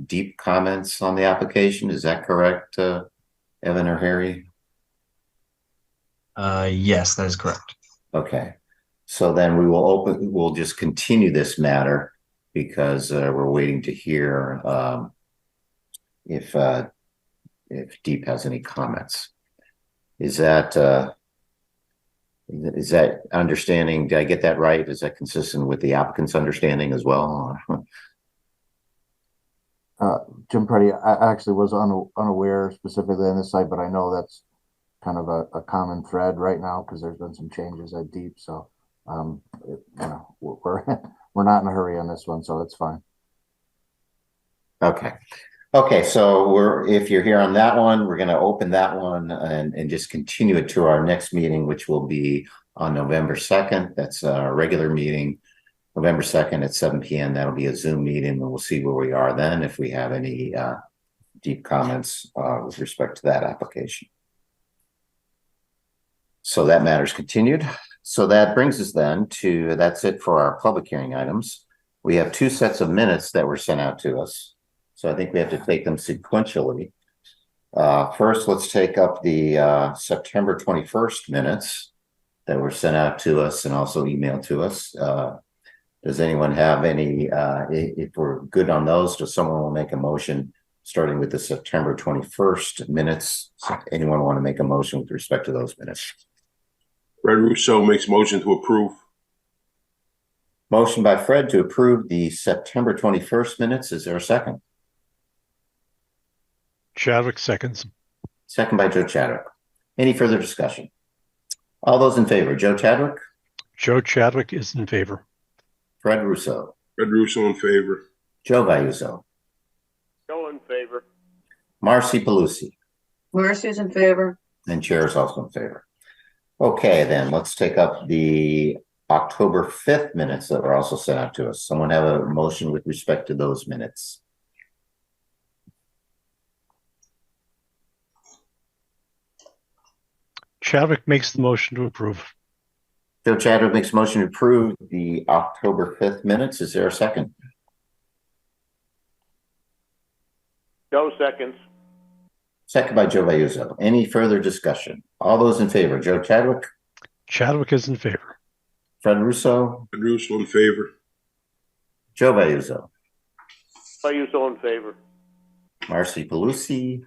deep comments on the application. Is that correct, Evan or Harry? Yes, that is correct. Okay. So then we'll just continue this matter because we're waiting to hear if Deep has any comments. Is that understanding? Did I get that right? Is that consistent with the applicant's understanding as well? Jim Preddy, I actually was unaware specifically on this site, but I know that's kind of a common thread right now because there's been some changes at Deep. So, we're not in a hurry on this one, so it's fine. Okay. Okay, so if you're here on that one, we're going to open that one and just continue it to our next meeting, which will be on November 2nd. That's a regular meeting, November 2nd at 7 p.m. That'll be a Zoom meeting, and we'll see where we are then if we have any deep comments with respect to that application. So that matter's continued. So that brings us then to, that's it for our public hearing items. We have two sets of minutes that were sent out to us. So I think we have to take them sequentially. First, let's take up the September 21st minutes that were sent out to us and also emailed to us. Does anyone have any, if we're good on those, does someone will make a motion starting with the September 21st minutes? Anyone want to make a motion with respect to those minutes? Fred Russo makes motion to approve. Motion by Fred to approve the September 21st minutes. Is there a second? Chadwick seconds. Second by Joe Chadwick. Any further discussion? All those in favor, Joe Chadwick? Joe Chadwick is in favor. Fred Russo? Fred Russo in favor. Joe Vayuso? Joe in favor. Marcy Pelusi? Marcy's in favor. And Chair is also in favor. Okay, then let's take up the October 5th minutes that were also sent out to us. Someone have a motion with respect to those minutes? Chadwick makes the motion to approve. Joe Chadwick makes a motion to approve the October 5th minutes. Is there a second? Joe seconds. Second by Joe Vayuso. Any further discussion? All those in favor, Joe Chadwick? Chadwick is in favor. Fred Russo? Fred Russo in favor. Joe Vayuso? Vayuso in favor. Marcy Pelusi?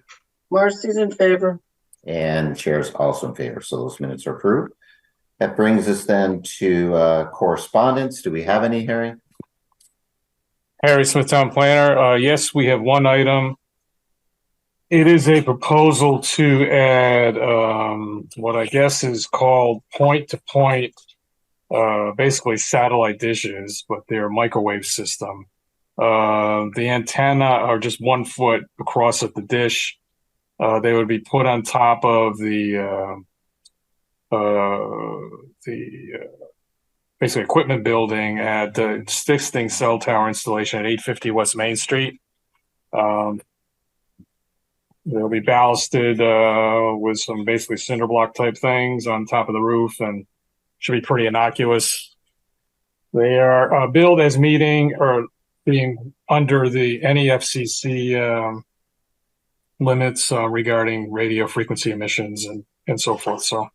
Marcy's in favor. And Chair is also in favor. So those minutes are approved. That brings us then to correspondence. Do we have any, Harry? Harry Smith, Town Planner. Yes, we have one item. It is a proposal to add what I guess is called point-to-point, basically satellite dishes, but they're a microwave system. The antenna are just 1 foot across at the dish. They would be put on top of the basically equipment building at the existing cell tower installation at 850 West Main Street. They'll be ballasted with some basically cinder block type things on top of the roof, and should be pretty innocuous. They are billed as meeting or being under the NEFCC limits regarding radio frequency emissions and so forth. So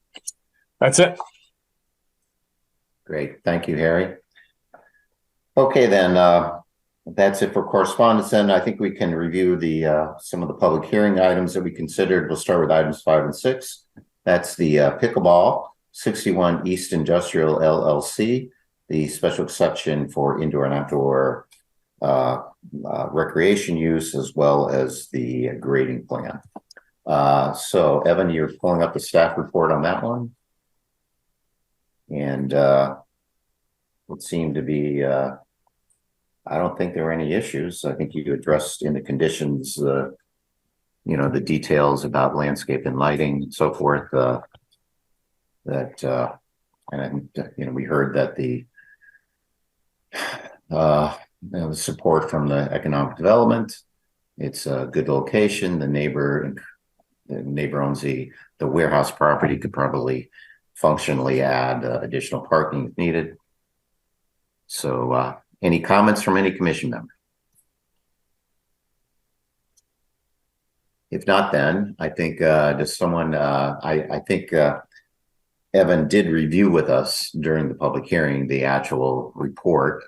that's it. Great. Thank you, Harry. Okay, then that's it for correspondence. Then I think we can review the some of the public hearing items that we considered. We'll start with items 5 and 6. That's the pickleball, 61 East Industrial LLC, the special exception for indoor and outdoor recreation use, as well as the grading plan. So Evan, you're pulling up the staff report on that one. And it seemed to be, I don't think there were any issues. I think you addressed in the conditions, you know, the details about landscape and lighting and so forth. And you know, we heard that the support from the economic development. It's a good location. The neighbor owns the warehouse property, could probably functionally add additional parking if needed. So any comments from any commission member? If not, then I think does someone I think Evan did review with us during the public hearing the actual report,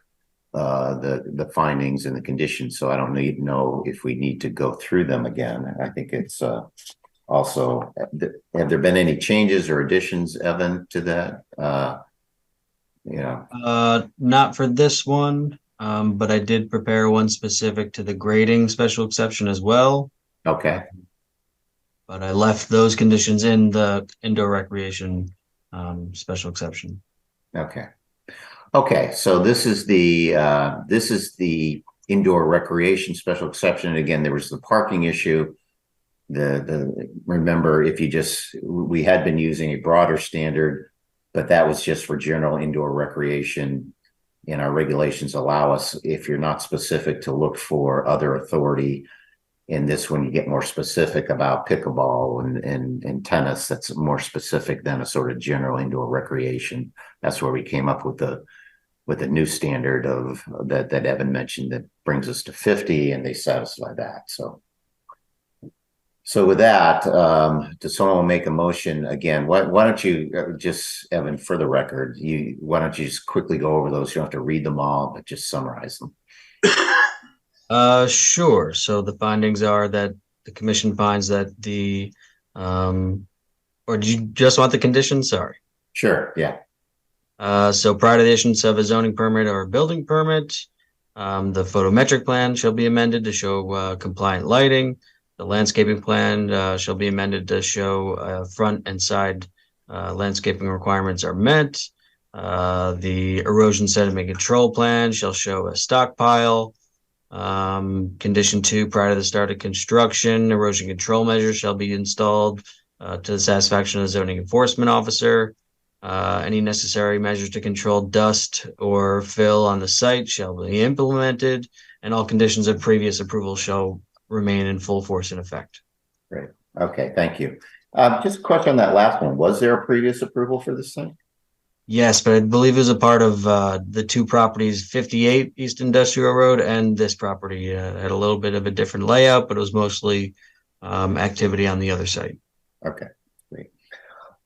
the findings and the conditions. So I don't know if we need to go through them again. I think it's also, have there been any changes or additions, Evan, to that? Not for this one, but I did prepare one specific to the grading special exception as well. Okay. But I left those conditions in the indoor recreation special exception. Okay. Okay, so this is the indoor recreation special exception. And again, there was the parking issue. Remember, we had been using a broader standard, but that was just for general indoor recreation. And our regulations allow us, if you're not specific, to look for other authority. In this one, you get more specific about pickleball and tennis. That's more specific than a sort of general indoor recreation. That's where we came up with the new standard of that Evan mentioned that brings us to 50, and they satisfy that. So with that, does someone make a motion again? Why don't you just, Evan, for the record, why don't you just quickly go over those? You don't have to read them all, but just summarize them. Sure. So the findings are that the commission finds that or do you just want the conditions? Sorry. Sure. Yeah. So prior to the issuance of a zoning permit or a building permit, the photometric plan shall be amended to show compliant lighting. The landscaping plan shall be amended to show front and side landscaping requirements are met. The erosion sediment control plan shall show a stockpile. Condition 2, prior to the start of construction, erosion control measures shall be installed to the satisfaction of the zoning enforcement officer. Any necessary measures to control dust or fill on the site shall be implemented, and all conditions of previous approval shall remain in full force and effect. Great. Okay, thank you. Just a question on that last one. Was there a previous approval for this thing? Yes, but I believe it was a part of the two properties, 58 East Industrial Road and this property. Had a little bit of a different layout, but it was mostly activity on the other site. Okay, great.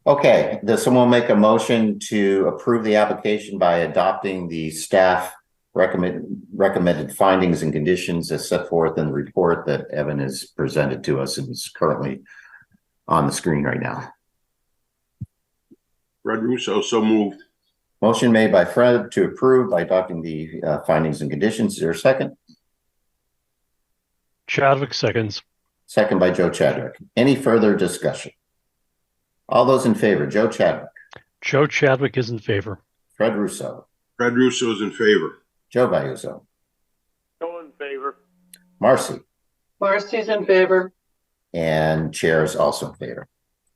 Okay, does someone make a motion to approve the application by adopting the staff recommended findings and conditions as set forth in the report that Evan has presented to us and is currently on the screen right now? Fred Russo, so moved. Motion made by Fred to approve by adopting the findings and conditions. Is there a second? Chadwick seconds. Second by Joe Chadwick. Any further discussion? All those in favor, Joe Chadwick. Joe Chadwick is in favor. Fred Russo. Fred Russo is in favor. Joe Vayuso. Joe in favor. Marcy. Marcy's in favor. And Chair is also in favor.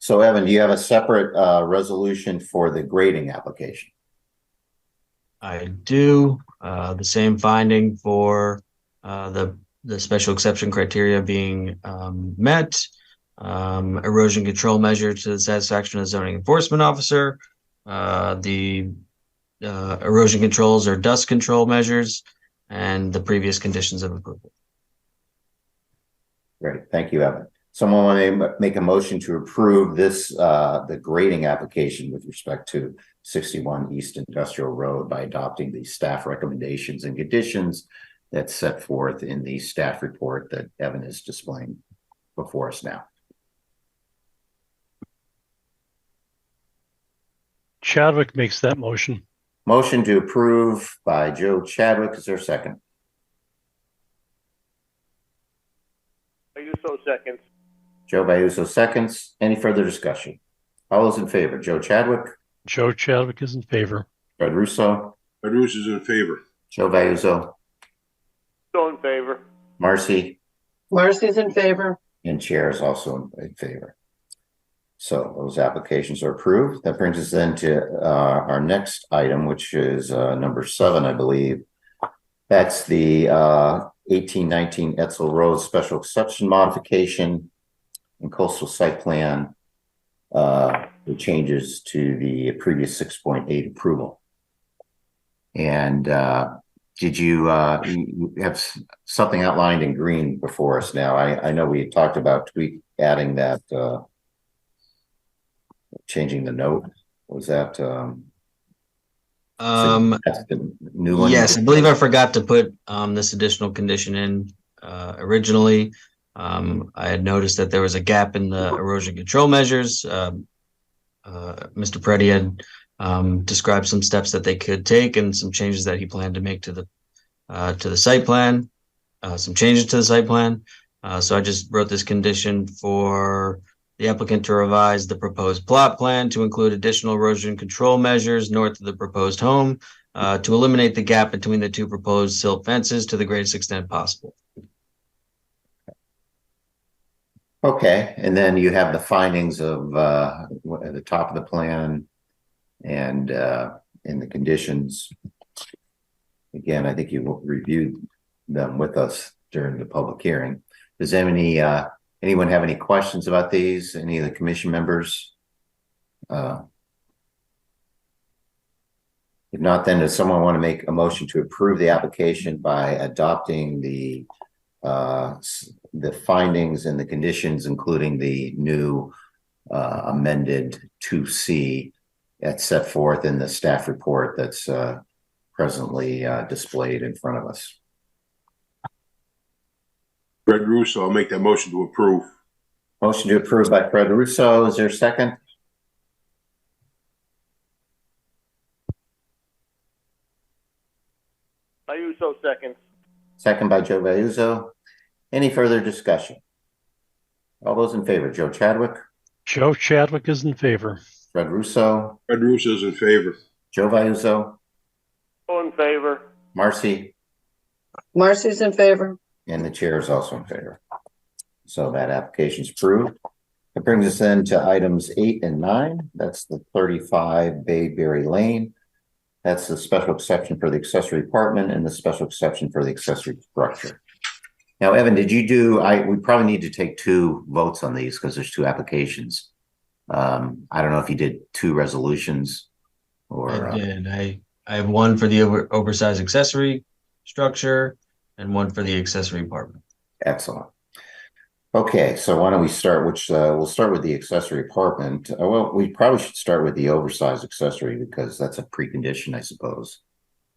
So Evan, do you have a separate resolution for the grading application? I do. The same finding for the special exception criteria being met. Erosion control measure to the satisfaction of the zoning enforcement officer. The erosion controls or dust control measures, and the previous conditions of approval. Great, thank you, Evan. Someone want to make a motion to approve this, the grading application with respect to 61 East Industrial Road by adopting the staff recommendations and conditions that's set forth in the staff report that Evan is displaying before us now. Chadwick makes that motion. Motion to approve by Joe Chadwick. Is there a second? Ayuso seconds. Joe Bayuso seconds. Any further discussion? All those in favor, Joe Chadwick. Joe Chadwick is in favor. Fred Russo. Fred Russo is in favor. Joe Bayuso. Still in favor. Marcy. Marcy's in favor. And Chair is also in favor. So those applications are approved. That brings us then to our next item, which is number 7, I believe. That's the 1819 Etzel Road Special Exception Modification and Coastal Site Plan. The changes to the previous 6.8 approval. And did you have something outlined in green before us now? I know we had talked about adding that, changing the note. Was that that's the new one? Yes, I believe I forgot to put this additional condition in originally. I had noticed that there was a gap in the erosion control measures. Mr. Preddy had described some steps that they could take and some changes that he planned to make to the site plan, some changes to the site plan. So I just wrote this condition for the applicant to revise the proposed plot plan to include additional erosion control measures north of the proposed home to eliminate the gap between the two proposed silt fences to the greatest extent possible. Okay, and then you have the findings of at the top of the plan and in the conditions. Again, I think you reviewed them with us during the public hearing. Does anyone have any questions about these? Any of the commission members? If not, then does someone want to make a motion to approve the application by adopting the findings and the conditions, including the new amended 2C that's set forth in the staff report that's presently displayed in front of us? Fred Russo, I'll make that motion to approve. Motion to approve by Fred Russo. Is there a second? Ayuso seconds. Second by Joe Bayuso. Any further discussion? All those in favor, Joe Chadwick. Joe Chadwick is in favor. Fred Russo. Fred Russo is in favor. Joe Bayuso. Still in favor. Marcy. Marcy's in favor. And the chair is also in favor. So that application is approved. That brings us then to items 8 and 9. That's the 35 Bayberry Lane. That's the special exception for the accessory apartment and the special exception for the accessory structure. Now, Evan, did you do, we probably need to take 2 votes on these because there's 2 applications. I don't know if you did 2 resolutions or. I did. I have one for the oversized accessory structure and one for the accessory apartment. Excellent. Okay, so why don't we start, we'll start with the accessory apartment. Well, we probably should start with the oversized accessory because that's a precondition, I suppose,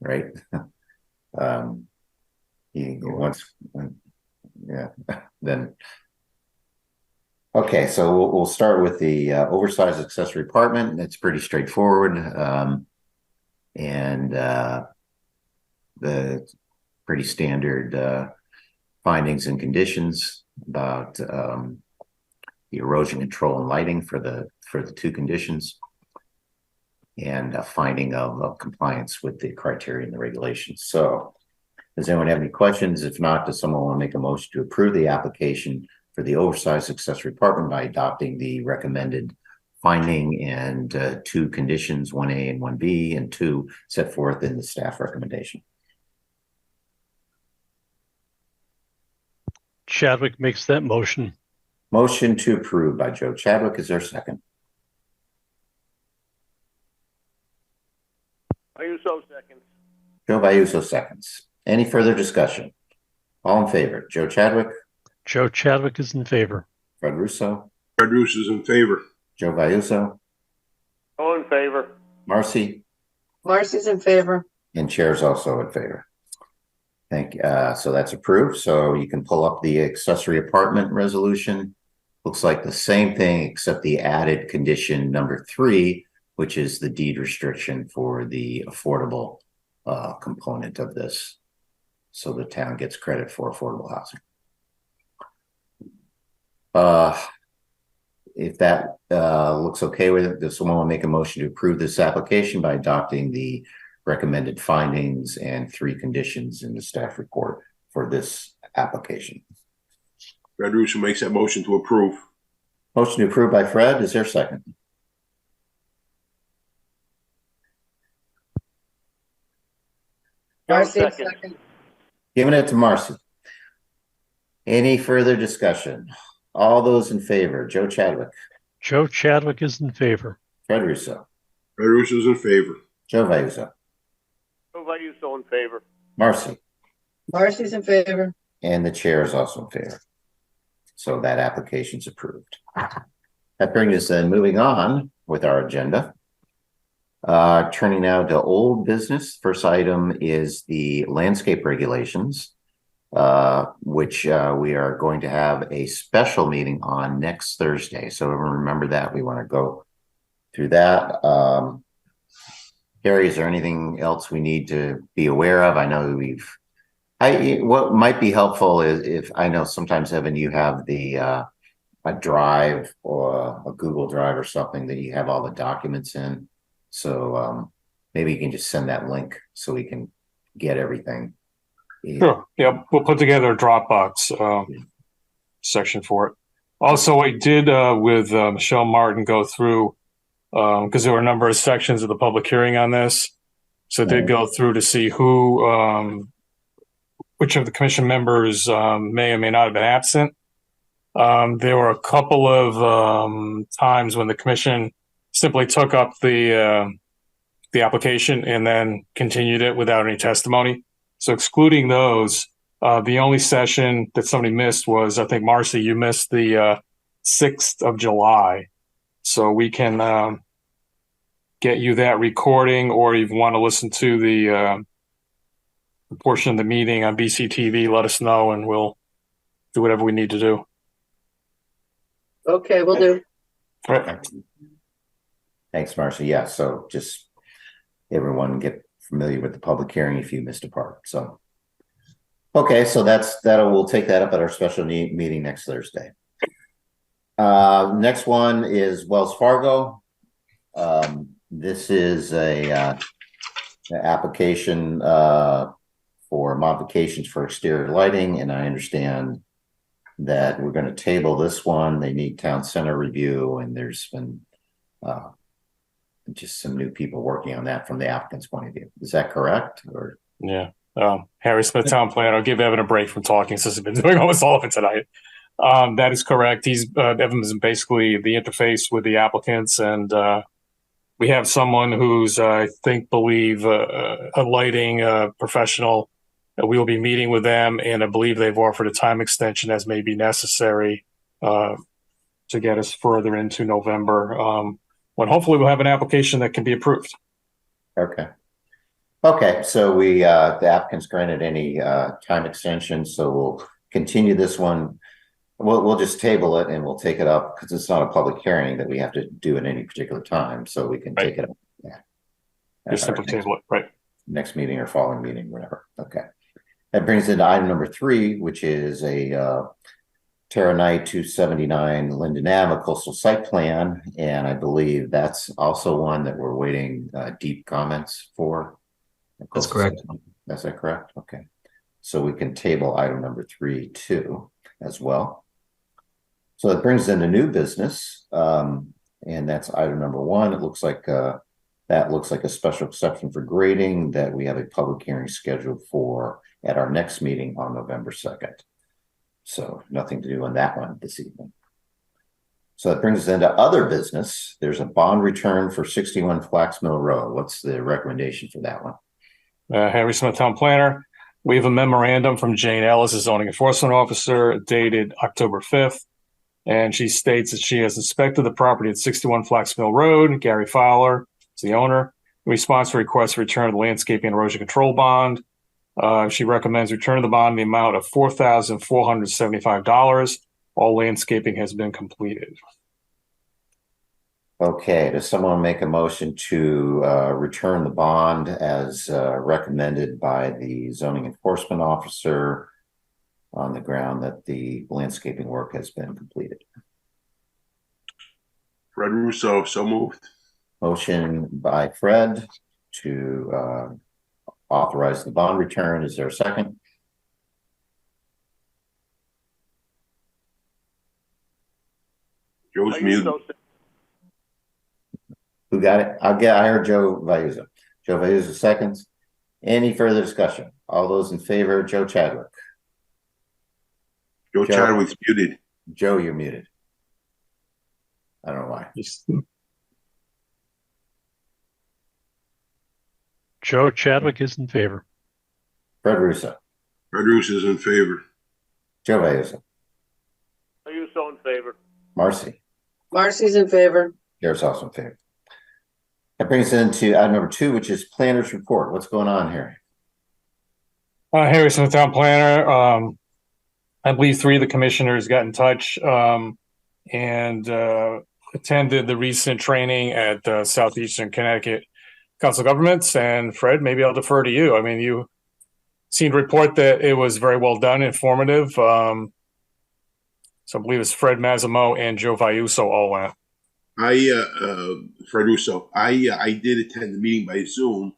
right? Then. Okay, so we'll start with the oversized accessory apartment. It's pretty straightforward. And the pretty standard findings and conditions about the erosion control and lighting for the 2 conditions, and a finding of compliance with the criteria and the regulations. So does anyone have any questions? If not, does someone want to make a motion to approve the application for the oversized accessory apartment by adopting the recommended finding and 2 conditions, 1A and 1B, and 2 set forth in the staff recommendation. Chadwick makes that motion. Motion to approve by Joe Chadwick. Is there a second? Ayuso seconds. Joe Vayuso seconds. Any further discussion? All in favor? Joe Chadwick, Joe Chadwick is in favor. Fred Russo, Fred Russo is in favor. Joe Vayuso, All in favor. Marcy, Marcy's in favor. and Chair's also in favor. Thank you. So that's approved. So you can pull up the accessory apartment resolution. Looks like the same thing, except the added condition number 3, which is the deed restriction for the affordable component of this. So the town gets credit for affordable housing. If that looks okay with it, does someone want to make a motion to approve this application by adopting the recommended findings and 3 conditions in the staff report for this application? Fred Russo makes that motion to approve. Motion to approve by Fred. Is there a second? Marcy second. second. Giving it to Marcy. Any further discussion? All those in favor, Joe Chadwick, Joe Chadwick is in favor. Fred Russo, Fred Russo is in favor. Joe Vayuso, Joe Vayuso in favor. Marcy, Marcy's in favor. and the chair is also in favor. So that application's approved. That brings us then moving on with our agenda. Turning now to old business. First item is the landscape regulations, which we are going to have a special meeting on next Thursday. So everyone remember that. We want to go through that. Gary, is there anything else we need to be aware of? I know what might be helpful is if I know sometimes, Evan, you have a drive or a Google Drive or something that you have all the documents in. So maybe you can just send that link so we can get everything. Sure. Yeah, we'll put together a Dropbox section for it. Also, I did with Michelle Martin go through because there were a number of sections of the public hearing on this. So I did go through to see which of the commission members may or may not have been absent. There were a couple of times when the commission simply took up the application and then continued it without any testimony. So excluding those, the only session that somebody missed was, I think, Marcy, you missed the 6th of July. So we can get you that recording, or if you want to listen to the portion of the meeting on BCTV, let us know and we'll do whatever we need to do. Okay, we'll do. All right. Thanks, Marcy. Yeah, so just everyone get familiar with the public hearing if you missed a part. So, okay, so we'll take that up at our special meeting next Thursday. Next one is Wells Fargo. This is an application for modifications for exterior lighting, and I understand that we're going to table this one. They need town center review, and there's been just some new people working on that from the applicant's point of view. Is that correct? Or yeah, Harry Smith, town planner. I'll give Evan a break from talking since he's been doing almost all of it tonight. That is correct. Evan is basically the interface with the applicants, and we have someone who's, I believe a lighting professional. We will be meeting with them, and I believe they've offered a time extension as may be necessary to get us further into November, when hopefully we'll have an application that can be approved. Okay. Okay, so the applicant's granted any time extension, so we'll continue this one. We'll just table it and we'll take it up because it's not a public hearing that we have to do at any particular time, so we can take it up. Yeah. Just simply table it, right? Next meeting or following meeting, whatever. Okay. That brings into item number 3, which is a Terra Knight 279 Linden Ave, a coastal site plan, and I believe that's also one that we're waiting deep comments for. That's correct. Is that correct? Okay. So we can table item number 3 too, as well. So that brings into new business, and that's item number one. It looks like that looks like a special exception for grading that we have a public hearing scheduled for at our next meeting on November 2nd. So nothing to do on that one this evening. So that brings us into other business. There's a bond return for 61 Flax Mill Road. What's the recommendation for that one? Harry Smith, Town Planner. We have a memorandum from Jane Ellis, the zoning enforcement officer, dated October 5th. And she states that she has inspected the property at 61 Flax Mill Road. Gary Fowler is the owner. In response to request for return of the landscaping and erosion control bond, she recommends return of the bond in the amount of $4,475. All landscaping has been completed. Okay, does someone make a motion to return the bond as recommended by the zoning enforcement officer on the ground that the landscaping work has been completed? Fred Russo, so moved. Motion by Fred to authorize the bond return. Is there a second? Joe's muted. Who got it? I heard Joe Vayuza. Joe Vayuza seconds. Any further discussion? All those in favor, Joe Chadwick. Joe Chadwick's muted. Joe, you're muted. I don't know why. Joe Chadwick is in favor. Fred Russo. Fred Russo is in favor. Joe Vayuza. Vayuso in favor. Marcy. Marcy's in favor. Garrett's also in favor. That brings us into item number 2, which is planner's report. What's going on here? Harry Smith, Town Planner. I believe 3 of the commissioners got in touch and attended the recent training at Southeastern Connecticut Council of Governments. And Fred, maybe I'll defer to you. I mean, you seemed to report that it was very well done, informative. So I believe it's Fred Mazzimo and Joe Vayuso all went. Fred Russo, I did attend the meeting by Zoom,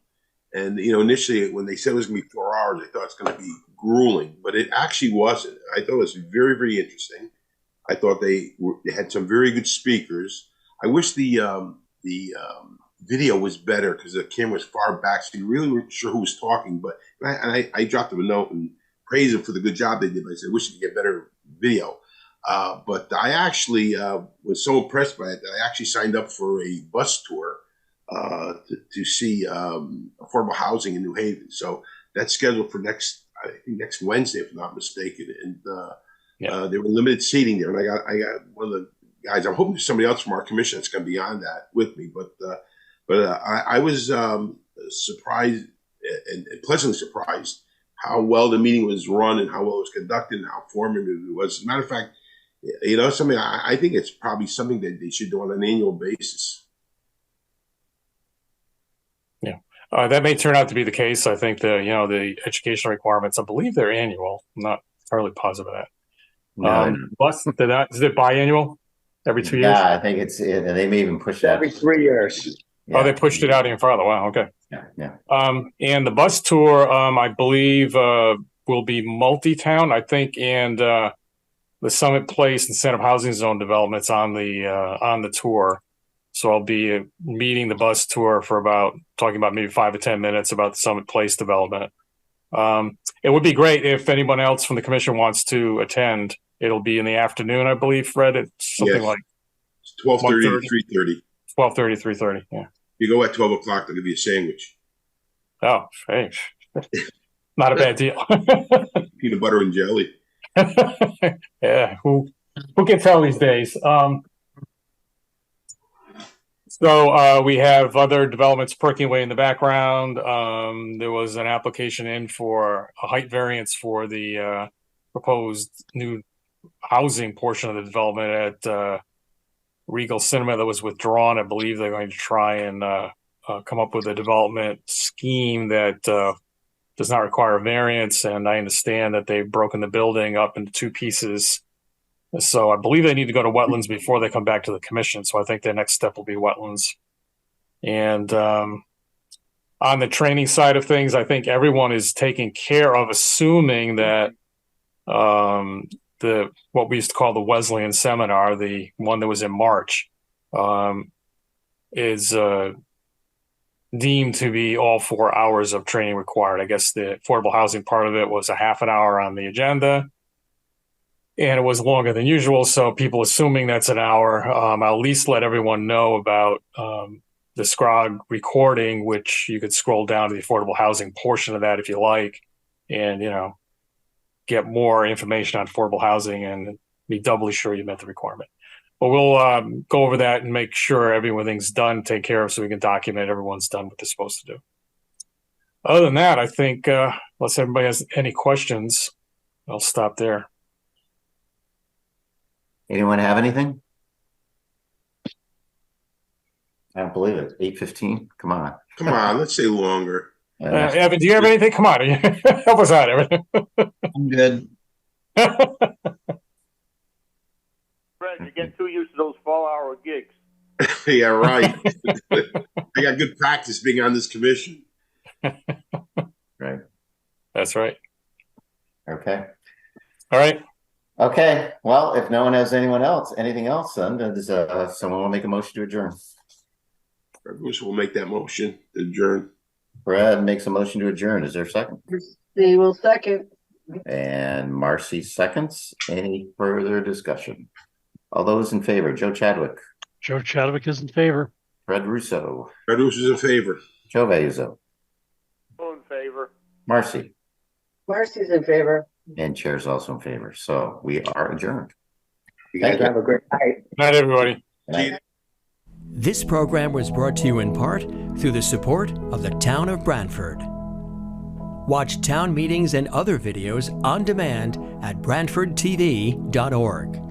and initially when they said it was going to be 4 hours, I thought it's going to be grueling, but it actually wasn't. I thought it was very, very interesting. I thought they had some very good speakers. I wish the video was better because the camera was far back, so you really weren't sure who was talking. But I dropped them a note and praised them for the good job they did. But I said, I wish you could get better video. But I actually was so impressed by it that I actually signed up for a bus tour to see affordable housing in New Haven. So that's scheduled for next Wednesday, if I'm not mistaken. And there were limited seating there. And I got one of the guys. I'm hoping there's somebody else from our commission that's going to be on that with me. But I was surprised and pleasantly surprised how well the meeting was run and how well it was conducted and how formative it was. As a matter of fact, something I think it's probably something that they should do on an annual basis. Yeah, that may turn out to be the case. I think the educational requirements, I believe they're annual. I'm not entirely positive of that. Plus, is it biannual? Every 2 years? Yeah, I think they may even push that every 3 years. Yeah. Oh, they pushed it out even farther. Wow. Okay. Yeah. And the bus tour, I believe, will be multi-town, I think, and the Summit Place Incentive Housing Zone developments on the tour. So I'll be meeting the bus tour for talking about maybe 5 to 10 minutes about the Summit Place development. It would be great if anyone else from the commission wants to attend. It'll be in the afternoon, I believe, Fred. It's something like 12:30 to 3:30. 12:30 to 3:30. Yeah. You go at 12 o'clock, they'll give you a sandwich. Oh, hey. Not a bad deal. Peanut butter and jelly. Yeah, who can tell these days? So we have other developments perking away in the background. There was an application in for a height variance for the proposed new housing portion of the development at Regal Cinema that was withdrawn. I believe they're going to try and come up with a development scheme that does not require a variance. And I understand that they've broken the building up into 2 pieces. So I believe they need to go to wetlands before they come back to the commission. So I think their next step will be wetlands. And on the training side of things, I think everyone is taking care of assuming that what we used to call the Wesleyan seminar, the one that was in March, is deemed to be all 4 hours of training required. I guess the affordable housing part of it was a half an hour on the agenda, and it was longer than usual. So people assuming that's an hour, I'll at least let everyone know about the SCROG recording, which you could scroll down to the affordable housing portion of that if you like, and, get more information on affordable housing and be doubly sure you met the requirement. But we'll go over that and make sure everything's done, take care of, so we can document everyone's done what they're supposed to do. Other than that, I think, unless everybody has any questions, I'll stop there. Anyone have anything? I don't believe it. 8:15. Come on. Come on, let's say longer. Evan, do you have anything? Come on, help us out, Evan. I'm good. Fred, you get too used to those 4-hour gigs. Yeah, right. I got good practice being on this commission. Right. That's right. Okay. All right. Okay. Well, if no one has anything else, then does someone want to make a motion to adjourn? Bruce will make that motion to adjourn. Brad makes a motion to adjourn. Is there a second? They will second. And Marcy seconds. Any further discussion? All those in favor, Joe Chadwick, Joe Chadwick is in favor. Fred Russo, Fred Russo's in favor. Joe Vayuzo, All in favor. Marcy, Marcy's in favor. and Chair's also in favor. So we are adjourned. You guys have a great night. Good night, everybody. Good night. This program was brought to you in part through the support of the Town of Branford. Watch town meetings and other videos on demand at BranfordTV.org.